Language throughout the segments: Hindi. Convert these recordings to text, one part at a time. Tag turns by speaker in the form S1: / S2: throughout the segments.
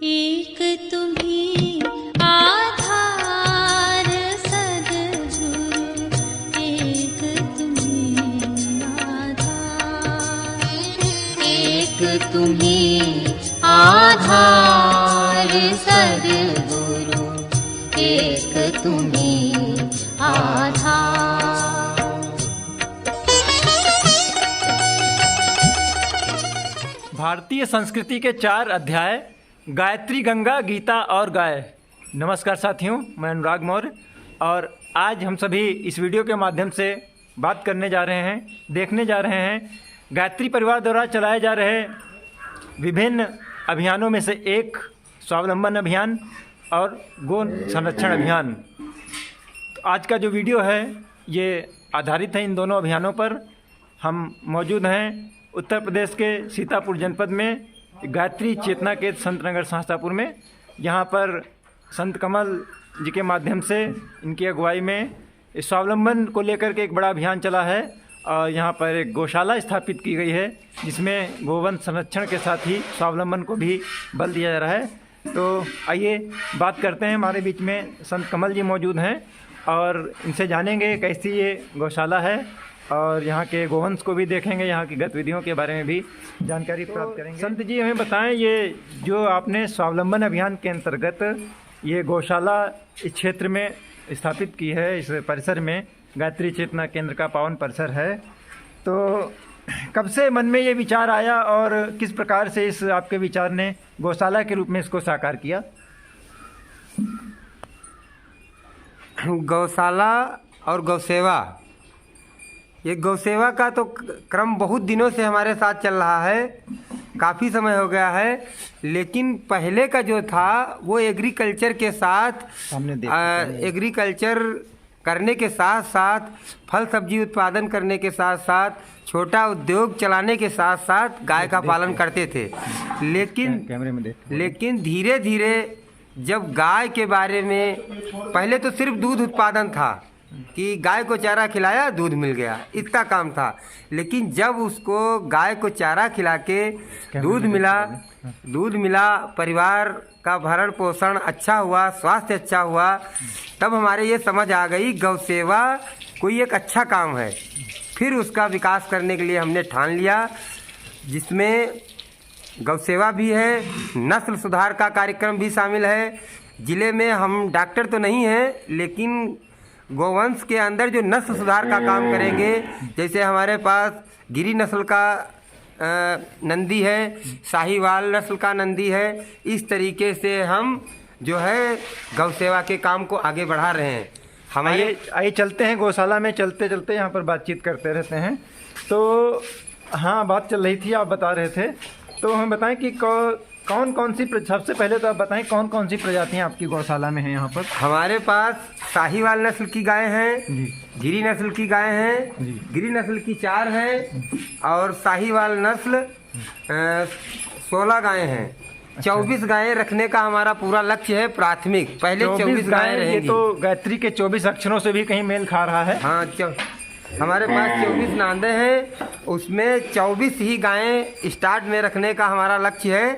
S1: एक तुम्ही आधार सद्गुरु, एक तुम्ही आधार, एक तुम्ही आधार सद्गुरु, एक तुम्ही आधार।
S2: भारतीय संस्कृति के 4 अध्याय गायत्री, गंगा, गीता और गाय। नमस्कार साथियों, मैं अनुराग मौर्य और आज हम सभी इस वीडियो के माध्यम से बात करने जा रहे हैं, देखने जा रहे हैं गायत्री परिवार द्वारा चलाए जा रहे विभिन्न अभियानों में से एक स्वावलंबन अभियान और गौ संरक्षण अभियान। तो आज का जो वीडियो है ये आधारित है इन दोनों अभियानों पर। हम मौजूद हैं उत्तर प्रदेश के सीतापुर जनपद में गायत्री चेतना केंद्र संत नगर शास्तापुर में। यहाँ पर संत कमल जी के माध्यम से इनकी अगुवाई में इस स्वावलंबन को लेकर के एक बड़ा अभियान चला है और यहाँ पर एक गौशाला स्थापित की गई है जिसमें गोवंश संरक्षण के साथ ही स्वावलंबन को भी बल दिया जा रहा है। तो आइए बात करते हैं। हमारे बीच में संत कमल जी मौजूद हैं और इनसे जानेंगे कैसी ये गौशाला है और यहाँ के गोवंश को भी देखेंगे, यहाँ की गतिविधियों के बारे में भी जानकारी प्राप्त करेंगे। संत जी हमें बताएं, ये जो आपने स्वावलंबन अभियान के अंतर्गत ये गौशाला इस क्षेत्र में स्थापित की है, इस परिसर में गायत्री चेतना केंद्र का पावन परिसर है, तो कब से मन में ये विचार आया और किस प्रकार से इस आपके विचार ने गौशाला के रूप में इसको साकार किया?
S3: गौशाला और गौसेवा, ये गौसेवा का तो क्रम बहुत दिनों से हमारे साथ चल रहा है, काफ़ी समय हो गया है। लेकिन पहले का जो था वो एग्रीकल्चर के साथ एग्रीकल्चर करने के साथ साथ फल सब्जी उत्पादन करने के साथ साथ छोटा उद्योग चलाने के साथ साथ गाय का पालन करते थे। लेकिन धीरे धीरे जब गाय के बारे में, पहले तो सिर्फ दूध उत्पादन था कि गाय को चारा खिलाया दूध मिल गया, इतना काम था। लेकिन जब उसको गाय को चारा खिला के दूध मिला, परिवार का भरण पोषण अच्छा हुआ, स्वास्थ्य अच्छा हुआ, तब हमारे ये समझ आ गई गौसेवा कोई एक अच्छा काम है। फिर उसका विकास करने के लिए हमने ठान लिया, जिसमें गौसेवा भी है, नस्ल सुधार का कार्यक्रम भी शामिल है। ज़िले में हम डॉक्टर तो नहीं हैं, लेकिन गोवंश के अंदर जो नस्ल सुधार का काम करेंगे, जैसे हमारे पास गिरी नस्ल का नंदी है, साहीवाल नस्ल का नंदी है, इस तरीके से हम जो है गौसेवा के काम को आगे बढ़ा रहे हैं। हमारे
S2: आइए चलते हैं गौशाला में, चलते चलते यहाँ पर बातचीत करते रहते हैं। तो हाँ, बात चल रही थी, आप बता रहे थे, तो हमें बताएं कि कौन कौन सी, सबसे पहले तो आप बताएं कौन कौन सी प्रजातियां आपकी गौशाला में हैं यहाँ पर?
S3: हमारे पास साहीवाल नस्ल की गाय हैं, गिरी नस्ल की गाय हैं, गिरी नस्ल की 4 हैं और साहीवाल नस्ल 16 गायें हैं। 24 गायें रखने का हमारा पूरा लक्ष्य है प्राथमिक। पहले 24 गायें रहेंगी।
S2: ये तो गायत्री के 24 अक्षरों से भी कहीं मेल खा रहा है।
S3: हाँ, हमारे पास 24 नांदे हैं, उसमें 24 ही गायें स्टार्ट में रखने का हमारा लक्ष्य है।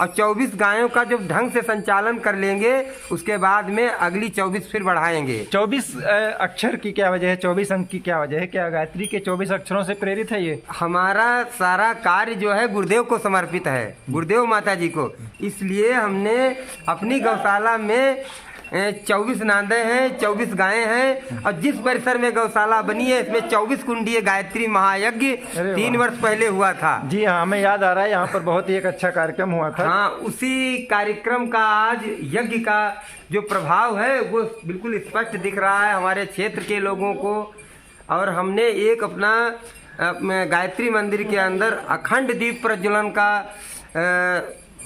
S3: और 24 गायों का जब ढंग से संचालन कर लेंगे, उसके बाद में अगली 24 फिर बढ़ाएंगे।
S2: 24 अक्षर की क्या वजह है, 24 अंक की क्या वजह है? क्या गायत्री के 24 अक्षरों से प्रेरित है ये?
S3: हमारा सारा कार्य जो है गुरुदेव को समर्पित है, गुरुदेव माता जी को। इसलिए हमने अपनी गौशाला में 24 नांदे हैं, 24 गायें हैं और जिस परिसर में गौशाला बनी है इसमें 24 कुंडीय गायत्री महायज्ञ 3 वर्ष पहले हुआ था।
S2: जी हाँ, हमें याद आ रहा है, यहाँ पर बहुत ही एक अच्छा कार्यक्रम हुआ था।
S3: हाँ, उसी कार्यक्रम का आज यज्ञ का जो प्रभाव है वो बिल्कुल स्पष्ट दिख रहा है हमारे क्षेत्र के लोगों को। और हमने एक अपना गायत्री मंदिर के अंदर अखंड दीप प्रज्वलन का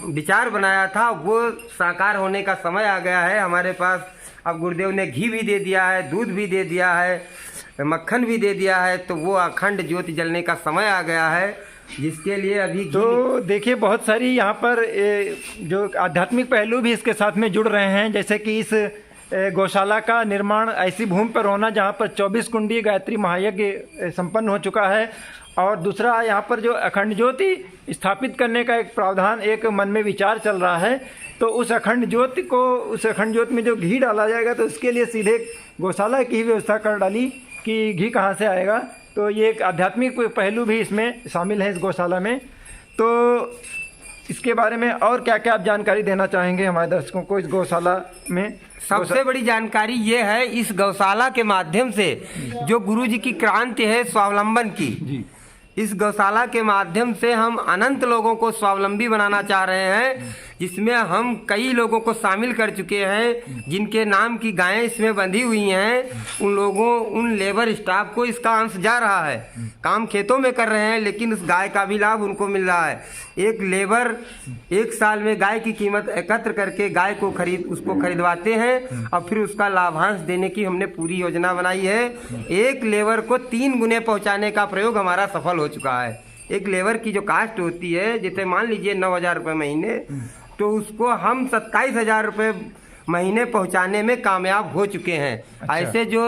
S3: विचार बनाया था, वो साकार होने का समय आ गया है हमारे पास। अब गुरुदेव ने घी भी दे दिया है, दूध भी दे दिया है, मक्खन भी दे दिया है, तो वो अखंड ज्योति जलने का समय आ गया है, जिसके लिए अभी
S2: तो देखिए बहुत सारी यहाँ पर जो आध्यात्मिक पहलू भी इसके साथ में जुड़ रहे हैं। जैसे कि इस गौशाला का निर्माण ऐसी भूमि पर होना जहाँ पर 24 कुंडी गायत्री महायज्ञ संपन्न हो चुका है। और दूसरा, यहाँ पर जो अखंड ज्योति स्थापित करने का एक प्रावधान, एक मन में विचार चल रहा है। तो उस अखंड ज्योति में जो घी डाला जाएगा, तो उसके लिए सीधे गौशाला की ही व्यवस्था कर डाली कि घी कहाँ से आएगा। तो ये एक आध्यात्मिक पहलू भी इसमें शामिल है इस गौशाला में। तो इसके बारे में और क्या क्या आप जानकारी देना चाहेंगे हमारे दर्शकों को इस गौशाला में?
S3: सबसे बड़ी जानकारी ये है, इस गौशाला के माध्यम से जो गुरु जी की क्रांति है स्वावलंबन की
S2: जी,
S3: इस गौशाला के माध्यम से हम अनंत लोगों को स्वावलंबी बनाना चाह रहे हैं, जिसमें हम कई लोगों को शामिल कर चुके हैं जिनके नाम की गायें इसमें बंधी हुई हैं। उन लेबर स्टाफ को इसका अंश जा रहा है। काम खेतों में कर रहे हैं, लेकिन उस गाय का भी लाभ उनको मिल रहा है। एक लेबर 1 साल में गाय की कीमत एकत्र करके गाय को उसको खरीदवाते हैं और फिर उसका लाभांश देने की हमने पूरी योजना बनाई है। एक लेबर को 3 गुने पहुँचाने का प्रयोग हमारा सफल हो चुका है। एक लेबर की जो कास्ट होती है, जैसे मान लीजिए 9,000 रुपये महीने, तो उसको हम 27,000 रुपये महीने पहुंचाने में कामयाब हो चुके हैं।
S2: अच्छा।
S3: ऐसे जो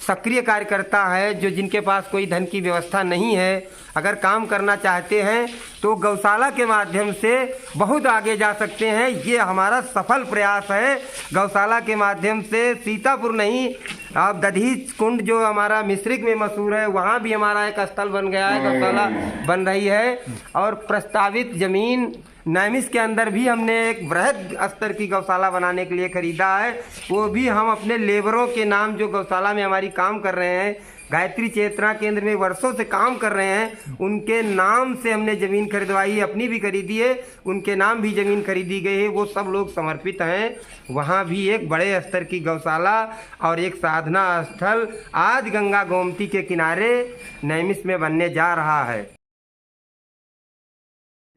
S3: सक्रिय कार्यकर्ता है, जो जिनके पास कोई धन की व्यवस्था नहीं है, अगर काम करना चाहते हैं तो गौशाला के माध्यम से बहुत आगे जा सकते हैं। ये हमारा सफल प्रयास है। गौशाला के माध्यम से सीतापुर नहीं, अब दधीच कुंड जो हमारा मिश्रिक में मशहूर है, वहाँ भी हमारा एक स्थल बन गया है, गौशाला बन रही है। और प्रस्तावित जमीन नैमिष के अंदर भी हमने एक बृहद स्तर की गौशाला बनाने के लिए खरीदा है। वो भी हम अपने लेबरों के नाम, जो गौशाला में हमारी काम कर रहे हैं, गायत्री चेतना केंद्र में वर्षों से काम कर रहे हैं, उनके नाम से हमने ज़मीन खरीदवाई है, अपनी भी खरीदी है, उनके नाम भी ज़मीन खरीदी गई है। वो सब लोग समर्पित हैं। वहाँ भी एक बड़े स्तर की गौशाला और एक साधना स्थल आज गंगा गोमती के किनारे नैमिष में बनने जा रहा है।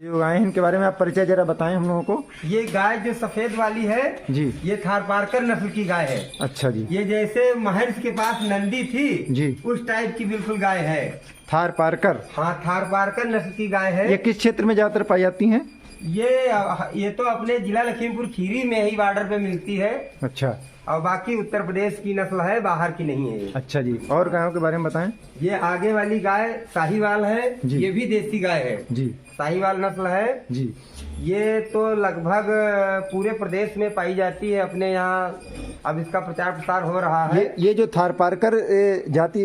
S2: जो गाय हैं इनके बारे में आप परिचय जरा बताएं हम लोगों को।
S3: ये गाय जो सफेद वाली है
S2: जी,
S3: ये थारपारकर नस्ल की गाय है।
S2: अच्छा जी।
S3: ये जैसे महर्षि के पास नंदी थी जी, उस टाइप की बिल्कुल गाय है।
S2: थारपारकर?
S3: हाँ, थारपारकर नस्ल की गाय है।
S2: ये किस क्षेत्र में ज्यादातर पाई जाती हैं?
S3: ये तो अपने जिला लखीमपुर खीरी में ही बॉर्डर पे मिलती है।
S2: अच्छा।
S3: और बाकी उत्तर प्रदेश की नस्ल है, बाहर की नहीं है।
S2: अच्छा जी। और गायों के बारे में बताएं।
S3: ये आगे वाली गाय साहीवाल है, ये भी देसी गाय है
S2: जी,
S3: साहीवाल नस्ल है
S2: जी।
S3: ये तो लगभग पूरे प्रदेश में पाई जाती है अपने यहाँ। अब इसका प्रचार प्रसार हो रहा है।
S2: ये जो थारपारकर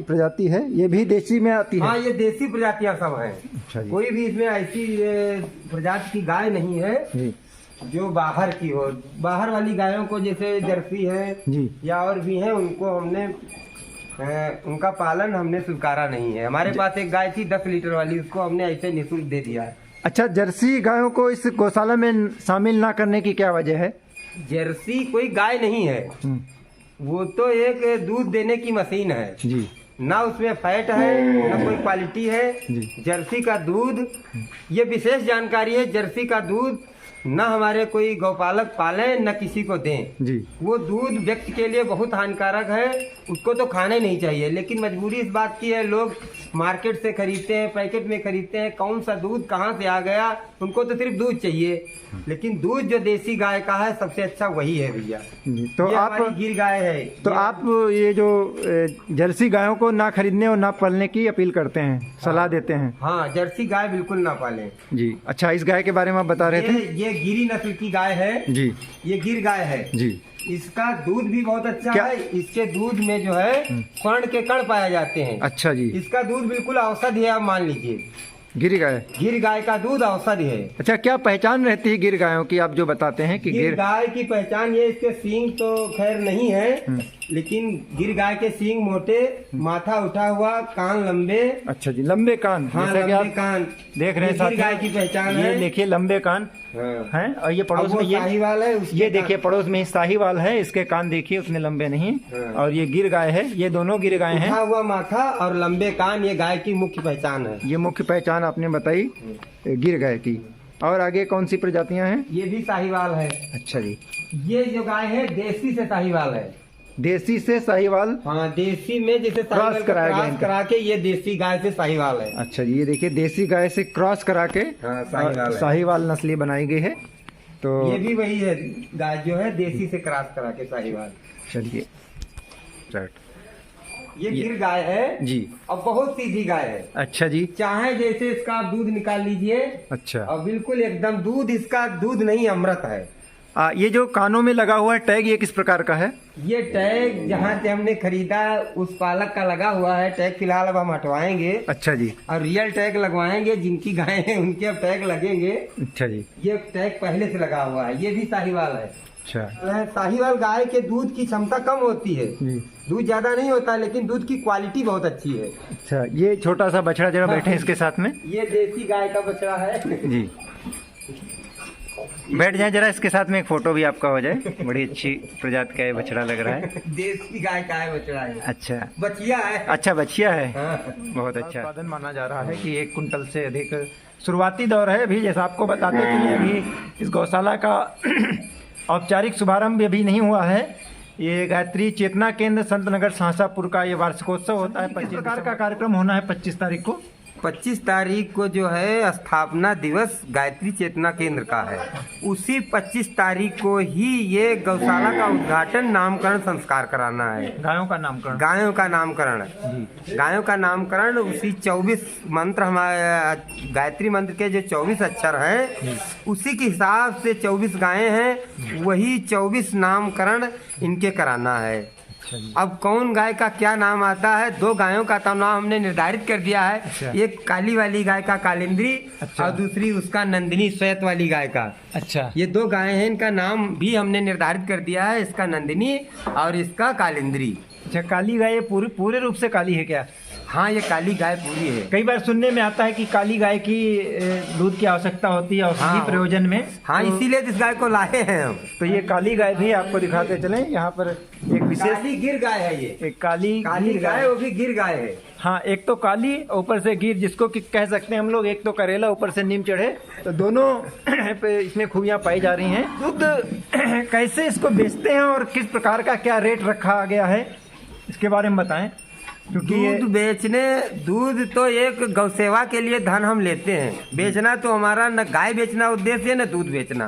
S2: प्रजाति है, ये भी देसी में आती है?
S3: हाँ, ये देसी प्रजातियाँ सब हैं।
S2: अच्छा जी।
S3: कोई भी इसमें ऐसी प्रजाति की गाय नहीं है
S2: जी
S3: जो बाहर की हो। बाहर वाली गायों को जैसे जर्सी है
S2: जी
S3: या और भी है, उनको हमने उनका पालन हमने स्वीकारा नहीं है। हमारे पास एक गाय थी 10 लीटर वाली, उसको हमने ऐसे निःशुल्क दे दिया है।
S2: अच्छा, जर्सी गायों को इस गौशाला में शामिल ना करने की क्या वजह है?
S3: जर्सी कोई गाय नहीं है, वो तो एक दूध देने की मशीन है
S2: जी।
S3: ना उसमें फैट है ना कोई क्वालिटी है
S2: जी।
S3: जर्सी का दूध, ये विशेष जानकारी है, जर्सी का दूध न हमारे कोई गौपालक पालें न किसी को दें
S2: जी।
S3: वो दूध व्यक्ति के लिए बहुत हानिकारक है, उसको तो खाना ही नहीं चाहिए। लेकिन मजबूरी इस बात की है, लोग मार्केट से खरीदते हैं, पैकेट में खरीदते हैं, कौन सा दूध कहाँ से आ गया, उनको तो सिर्फ दूध चाहिए। लेकिन दूध जो देसी गाय का है सबसे अच्छा वही है भैया।
S2: तो
S3: ये
S2: आप
S3: हमारी गिर गाय है।
S2: तो आप ये जो जर्सी गायों को ना खरीदने और ना पालने की अपील करते हैं, सलाह देते हैं?
S3: हाँ, जर्सी गाय बिल्कुल ना पालें
S2: जी। अच्छा, इस गाय के बारे में आप बता रहे थे?
S3: ये गिरी नस्ल की गाय है
S2: जी।
S3: ये गिर गाय है
S2: जी।
S3: इसका दूध भी बहुत अच्छा
S2: क्या?
S3: है। इसके दूध में जो है स्वर्ण के कण पाए जाते हैं।
S2: अच्छा जी।
S3: इसका दूध बिल्कुल औषधि है। आप मान लीजिए
S2: गिर गाय,
S3: गिर गाय का दूध औषधि है।
S2: अच्छा, क्या पहचान रहती है गिर गायों की? आप जो बताते हैं कि
S3: गिर गाय की पहचान ये, इसके सींग तो खैर नहीं है, लेकिन गिर गाय के सींग मोटे, माथा उठा हुआ, कान लंबे।
S2: अच्छा जी, लंबे कान।
S3: हाँ,
S2: जैसा कि
S3: लंबे
S2: आप
S3: कान
S2: देख रहे हैं
S3: गिर गाय की पहचान है।
S2: ये देखिए लंबे कान हैं। और ये पड़ोस में ये
S3: साहीवाल है,
S2: ये देखिए पड़ोस में साहीवाल है, इसके कान देखिए उतने लंबे नहीं। और ये गिर गाय है, ये दोनों गिर गाय हैं।
S3: उठा हुआ माथा और लंबे कान, ये गाय की मुख्य पहचान है।
S2: ये मुख्य पहचान आपने बताई गिर गाय की। और आगे कौन सी प्रजातियां हैं?
S3: ये भी साहीवाल है।
S2: अच्छा जी।
S3: ये जो गाय है देसी से साहीवाल है।
S2: देसी से साहीवाल?
S3: हाँ, देसी में जैसे साहीवाल क्रॉस करा के ये देसी गाय से साहीवाल है।
S2: अच्छा जी, ये देखिए देसी गाय से क्रॉस करा के साहीवाल नस्ली बनाई गई है। तो
S3: ये भी वही है गाय जो है देसी से क्रॉस करा के साहीवाल।
S2: चलिए राइट।
S3: ये गिर गाय है
S2: जी।
S3: और बहुत सीधी गाय है।
S2: अच्छा जी।
S3: चाहे जैसे इसका आप दूध निकाल लीजिए।
S2: अच्छा।
S3: और बिल्कुल एकदम दूध, इसका दूध नहीं अमृत है।
S2: ये जो कानों में लगा हुआ है टैग, ये किस प्रकार का है?
S3: ये टैग जहाँ से हमने खरीदा उस पालक का लगा हुआ है। टैग फिलहाल अब हम हटवाएंगे।
S2: अच्छा जी।
S3: और रियल टैग लगवाएंगे। जिनकी गाय है उनके अब टैग लगेंगे।
S2: अच्छा जी।
S3: ये टैग पहले से लगा हुआ है। ये भी साहिवाल है।
S2: अच्छा।
S3: साहिवाल गाय के दूध की क्षमता कम होती है,
S2: जी।
S3: दूध ज्यादा नहीं होता, लेकिन दूध की क्वालिटी बहुत अच्छी है।
S2: अच्छा, ये छोटा सा बछड़ा जरा बैठे इसके साथ में।
S3: ये देसी गाय का बछड़ा है।
S2: जी, बैठ जाए जरा, इसके साथ में एक फोटो भी आपका हो जाए। बड़ी अच्छी प्रजाति का ये बछड़ा लग रहा है।
S3: देसी गाय का है बछड़ा है।
S2: अच्छा,
S3: बछिया है।
S2: अच्छा बछिया है।
S3: हाँ।
S2: बहुत अच्छा उत्पादन माना जा रहा है कि 1 कुंटल से अधिक शुरुआती दौर है अभी। जैसा आपको बताते कि अभी इस गौशाला का औपचारिक शुभारंभ अभी नहीं हुआ है। ये गायत्री चेतना केंद्र संत नगर शाहसापुर का ये वार्षिकोत्सव होता है। 25 प्रकार का कार्यक्रम होना है 25 तारीख को।
S3: 25 तारीख को जो है स्थापना दिवस गायत्री चेतना केंद्र का है। उसी 25 तारीख को ही ये गौशाला का उद्घाटन, नामकरण संस्कार कराना है।
S2: गायों का नामकरण।
S3: गायों का नामकरण। गायों का नामकरण उसी 24 मंत्र, हमारे गायत्री मंत्र के जो 24 अक्षर हैं उसी के हिसाब से 24 गायें हैं, वही 24 नामकरण इनके कराना है। अब कौन गाय का क्या नाम आता है, 2 गायों का तो नाम हमने निर्धारित कर दिया है।
S2: अच्छा।
S3: एक काली वाली गाय का कालिंद्री।
S2: अच्छा।
S3: और दूसरी उसका नंदिनी श्वेत वाली गाय का।
S2: अच्छा,
S3: ये 2 गायें हैं, इनका नाम भी हमने निर्धारित कर दिया है, इसका नंदिनी और इसका कालिंद्री।
S2: अच्छा, काली गाय पूरे रूप से काली है क्या?
S3: हाँ, ये काली गाय पूरी है।
S2: कई बार सुनने में आता है कि काली गाय की दूध की आवश्यकता होती है औषधि
S3: हाँ,
S2: प्रयोजन में।
S3: हाँ,
S2: तो,
S3: इसीलिए इस गाय को लाए हैं हम।
S2: तो ये काली गाय भी आपको दिखाते चलें। यहाँ पर एक विशेष
S3: काली गिर गाय है ये।
S2: एक काली
S3: गिर गाय, वो भी गिर गाय है।
S2: हाँ, एक तो काली ऊपर से गिर, जिसको कि कह सकते हैं हम लोग, एक तो करेला ऊपर से नीम चढ़े। तो दोनों पे इसमें खूबियां पाई जा रही हैं। दूध कैसे इसको बेचते हैं और किस प्रकार का क्या रेट रखा गया है, इसके बारे में बताएं। क्योंकि
S3: दूध तो एक गौसेवा के लिए धन हम लेते हैं। बेचना तो हमारा न गाय बेचना उद्देश्य है, न दूध बेचना।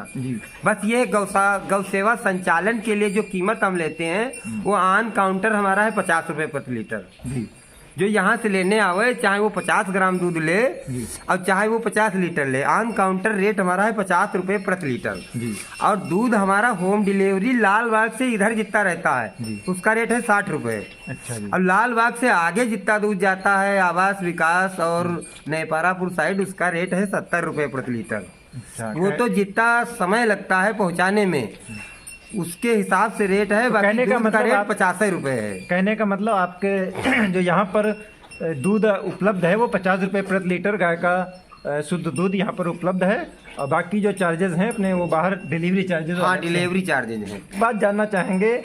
S3: बस ये गौसेवा संचालन के लिए जो कीमत हम लेते हैं वो ऑन काउंटर हमारा है 50 रुपए प्रति लीटर। जो यहाँ से लेने आवे, चाहे वो 50 ग्राम दूध ले और चाहे वो 50 लीटर ले, ऑन काउंटर रेट हमारा है 50 रुपए प्रति लीटर। और दूध हमारा होम डिलीवरी लाल बाग से इधर जितना रहता है उसका रेट है 60 रुपए।
S2: अच्छा जी।
S3: और लाल बाग से आगे जितना दूध जाता है, आवास विकास और नयपारापुर साइड, उसका रेट है 70 रुपए प्रति लीटर।
S2: अच्छा,
S3: वो तो जितना समय लगता है पहुँचाने में उसके हिसाब से रेट है। बाकी
S2: कहने का
S3: दूध का
S2: मतलब
S3: रेट 50 रुपए है।
S2: कहने का मतलब आपके जो यहाँ पर दूध उपलब्ध है वो 50 रुपये प्रति लीटर गाय का शुद्ध दूध यहाँ पर उपलब्ध है। और बाकी जो चार्जेस हैं अपने वो बाहर डिलीवरी चार्जेस।
S3: हाँ, डिलीवरी चार्जेस हैं।
S2: बात जानना चाहेंगे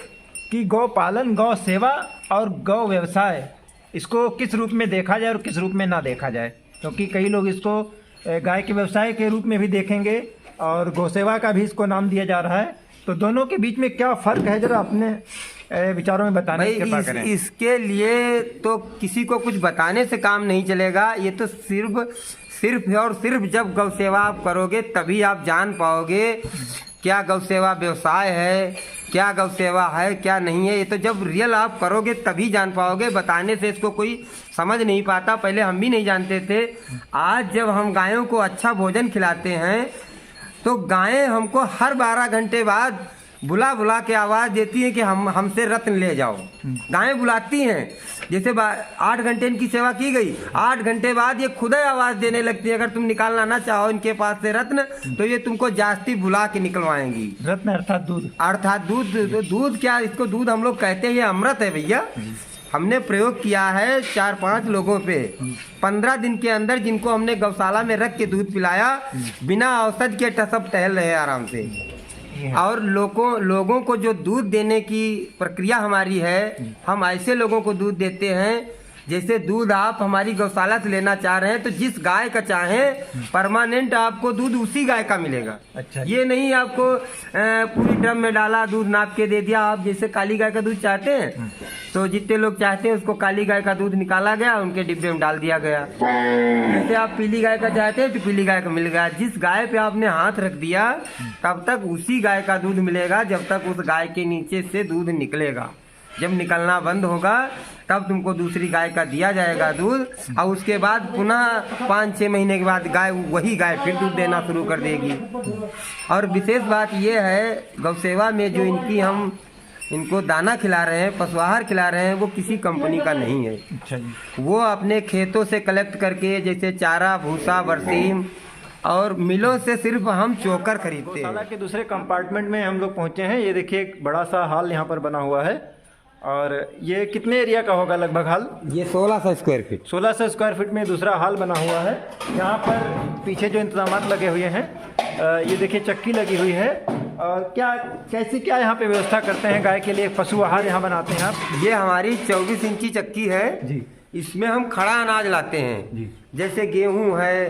S2: कि गौ पालन, गौ सेवा और गौ व्यवसाय, इसको किस रूप में देखा जाए और किस रूप में ना देखा जाए। क्योंकि कई लोग इसको गाय के व्यवसाय के रूप में भी देखेंगे और गौ सेवा का भी इसको नाम दिया जा रहा है। तो दोनों के बीच में क्या फर्क है, जरा अपने विचारों में बताने की कृपा करें।
S3: इसके लिए तो किसी को कुछ बताने से काम नहीं चलेगा। ये तो सिर्फ और सिर्फ जब गौ सेवा आप करोगे तभी आप जान पाओगे क्या गौ सेवा व्यवसाय है, क्या गौ सेवा है, क्या नहीं है। ये तो जब रियल आप करोगे तभी जान पाओगे। बताने से इसको कोई समझ नहीं पाता। पहले हम भी नहीं जानते थे। आज जब हम गायों को अच्छा भोजन खिलाते हैं तो गायें हमको हर 12 घंटे बाद बुला के आवाज़ देती हैं कि हमसे रत्न ले जाओ। गायें बुलाती हैं। जैसे 8 घंटे इनकी सेवा की गई, 8 घंटे बाद ये खुद ही आवाज़ देने लगती है। अगर तुम निकालना ना चाहो इनके पास से रत्न तो ये तुमको जास्ती बुला के निकलवाएंगी।
S2: रत्न अर्थात दूध।
S3: अर्थात दूध क्या, इसको दूध हम लोग कहते हैं। ये अमृत है भैया। हमने प्रयोग किया है 4-5 लोगों पे। 15 दिन के अंदर जिनको हमने गौशाला में रख के दूध पिलाया, बिना औषध के सब टहल रहे आराम से। और लोगों को जो दूध देने की प्रक्रिया हमारी है, हम ऐसे लोगों को दूध देते हैं जैसे दूध आप हमारी गौशाला से लेना चाह रहे हैं तो जिस गाय का चाहें परमानेंट आपको दूध उसी गाय का मिलेगा।
S2: अच्छा,
S3: ये नहीं आपको पूरी ड्रम में डाला दूध नाप के दे दिया। आप जैसे काली गाय का दूध चाहते हैं तो जितने लोग चाहते हैं उसको काली गाय का दूध निकाला गया, उनके डिब्बे में डाल दिया गया। जैसे आप पीली गाय का चाहते हैं तो पीली गाय का मिल गया। जिस गाय पे आपने हाथ रख दिया तब तक उसी गाय का दूध मिलेगा, जब तक उस गाय के नीचे से दूध निकलेगा। जब निकलना बंद होगा तब तुमको दूसरी गाय का दिया जाएगा दूध, और उसके बाद पुनः 5-6 महीने के बाद वही गाय फिर दूध देना शुरू कर देगी। और विशेष बात यह है, गौसेवा में जो इनको दाना खिला रहे हैं, पशु आहार खिला रहे हैं, वो किसी कंपनी का नहीं है।
S2: अच्छा जी।
S3: वो अपने खेतों से कलेक्ट करके, जैसे चारा, भूसा, बरसीम, और मिलों से सिर्फ हम चोकर खरीदते हैं।
S2: गौशाला के दूसरे कंपार्टमेंट में हम लोग पहुंचे हैं। ये देखिए एक बड़ा सा हॉल यहाँ पर बना हुआ है, और ये कितने एरिया का होगा लगभग हॉल?
S3: ये 1600 स्क्वायर फीट।
S2: 1600 स्क्वायर फीट में दूसरा हॉल बना हुआ है। यहाँ पर पीछे जो इंतजाम लगे हुए हैं, ये देखिए चक्की लगी हुई है। और क्या यहाँ पे व्यवस्था करते हैं गाय के लिए? पशु आहार यहाँ बनाते हैं आप?
S3: ये हमारी 24 इंची चक्की है
S2: जी।
S3: इसमें हम खड़ा अनाज लाते हैं
S2: जी।
S3: जैसे गेहूं है,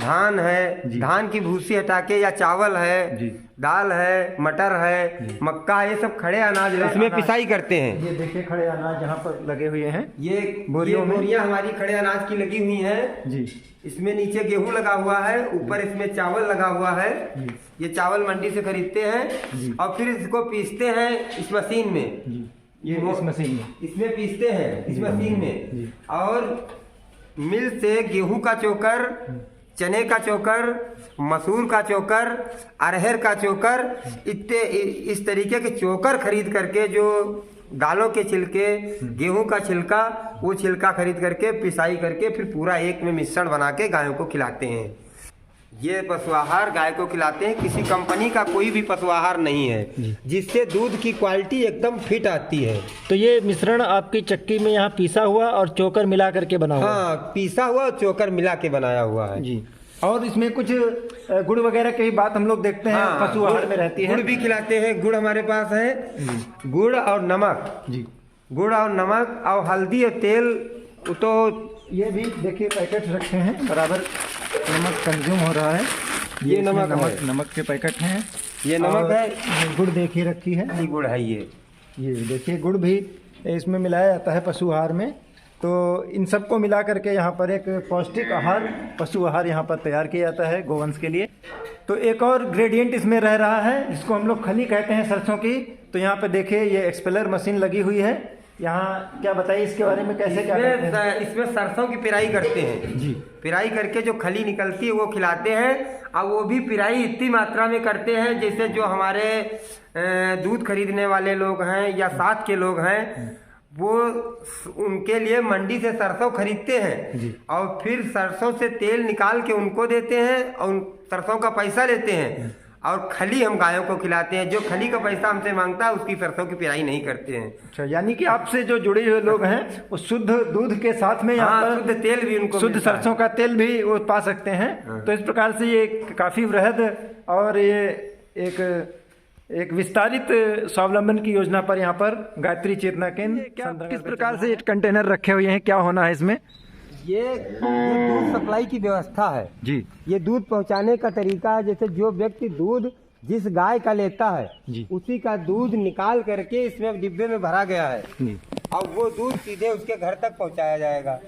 S3: धान है, धान की भूसी हटा के, या चावल है
S2: जी।
S3: दाल है, मटर है, मक्का है, ये सब खड़े अनाज इसमें पिसाई करते हैं।
S2: ये देखिए खड़े अनाज यहाँ पर लगे हुए हैं।
S3: ये बोरियां हमारी खड़े अनाज की लगी हुई हैं
S2: जी।
S3: इसमें नीचे गेहूं लगा हुआ है, ऊपर इसमें चावल लगा हुआ है। ये चावल मंडी से खरीदते हैं और फिर इसको पीसते हैं इस मशीन में।
S2: ये इस मशीन में
S3: इसमें पीसते हैं इस मशीन में, और मिल से गेहूं का चोकर, चने का चोकर, मसूर का चोकर, अरहर का चोकर, इस तरीके के चोकर खरीद करके, जो दालों के छिलके, गेहूं का छिलका, वो छिलका खरीद करके पिसाई करके फिर पूरा एक में मिश्रण बना के गायों को खिलाते हैं। ये पशु आहार गाय को खिलाते हैं, किसी कंपनी का कोई भी पशु आहार नहीं है, जिससे दूध की क्वालिटी एकदम फिट आती है।
S2: तो ये मिश्रण आपकी चक्की में यहाँ पीसा हुआ और चोकर मिला करके बना हुआ?
S3: हाँ, पीसा हुआ और चोकर मिला के बनाया हुआ है
S2: जी। और इसमें कुछ गुड़ वगैरह की बात हम लोग देखते हैं। हाँ, पशु आहार में रहती है।
S3: गुड़ भी खिलाते हैं, गुड़ हमारे पास है, गुड़ और नमक जी। गुड़ और नमक और हल्दी और तेल। तो
S2: ये भी देखिए पैकेट रखे हैं, बराबर नमक कंज्यूम हो रहा है।
S3: ये नमक
S2: के पैकेट हैं।
S3: ये नमक है।
S2: गुड़ देखिए रखी है,
S3: ये गुड़ है।
S2: ये देखिए गुड़ भी इसमें मिलाया जाता है पशु आहार में। तो इन सबको मिला करके यहाँ पर एक पौष्टिक आहार, पशु आहार यहाँ पर तैयार किया जाता है गोवंश के लिए। तो एक और ग्रेडियंट इसमें रह रहा है, जिसको हम लोग खली कहते हैं सरसों की। तो यहाँ पे देखिए ये एक्सपेलर मशीन लगी हुई है। यहाँ क्या बताइए इसके बारे में, कैसे क्या करते हैं?
S3: इसमें सरसों की पिराई करते हैं जी। पिराई करके जो खली निकलती है वो खिलाते हैं, और वो भी पिराई इतनी मात्रा में करते हैं जैसे जो हमारे दूध खरीदने वाले लोग हैं या साथ के लोग हैं, वो उनके लिए मंडी से सरसों खरीदते हैं जी। और फिर सरसों से तेल निकाल के उनको देते हैं और सरसों का पैसा लेते हैं, और खली हम गायों को खिलाते हैं। जो खली का पैसा हमसे मांगता है उसकी सरसों की पिराई नहीं करते हैं।
S2: अच्छा, यानी कि आपसे जो जुड़े हुए लोग हैं वो शुद्ध दूध के साथ में यहाँ पर
S3: शुद्ध तेल भी उनको,
S2: शुद्ध सरसों का तेल भी वो पा सकते हैं। तो इस प्रकार से ये काफ़ी वृहद और ये एक विस्तारित स्वावलंबन की योजना पर यहाँ पर गायत्री चेतना केंद्र किस प्रकार से ये कंटेनर रखे हुए हैं, क्या होना है इसमें?
S3: ये दूध सप्लाई की व्यवस्था है
S2: जी।
S3: ये दूध पहुंचाने का तरीका है, जैसे जो व्यक्ति दूध जिस गाय का लेता है जी, उसी का दूध निकाल करके इसमें डिब्बे में भरा गया है जी। और वो दूध सीधे उसके घर तक पहुंचाया जाएगा।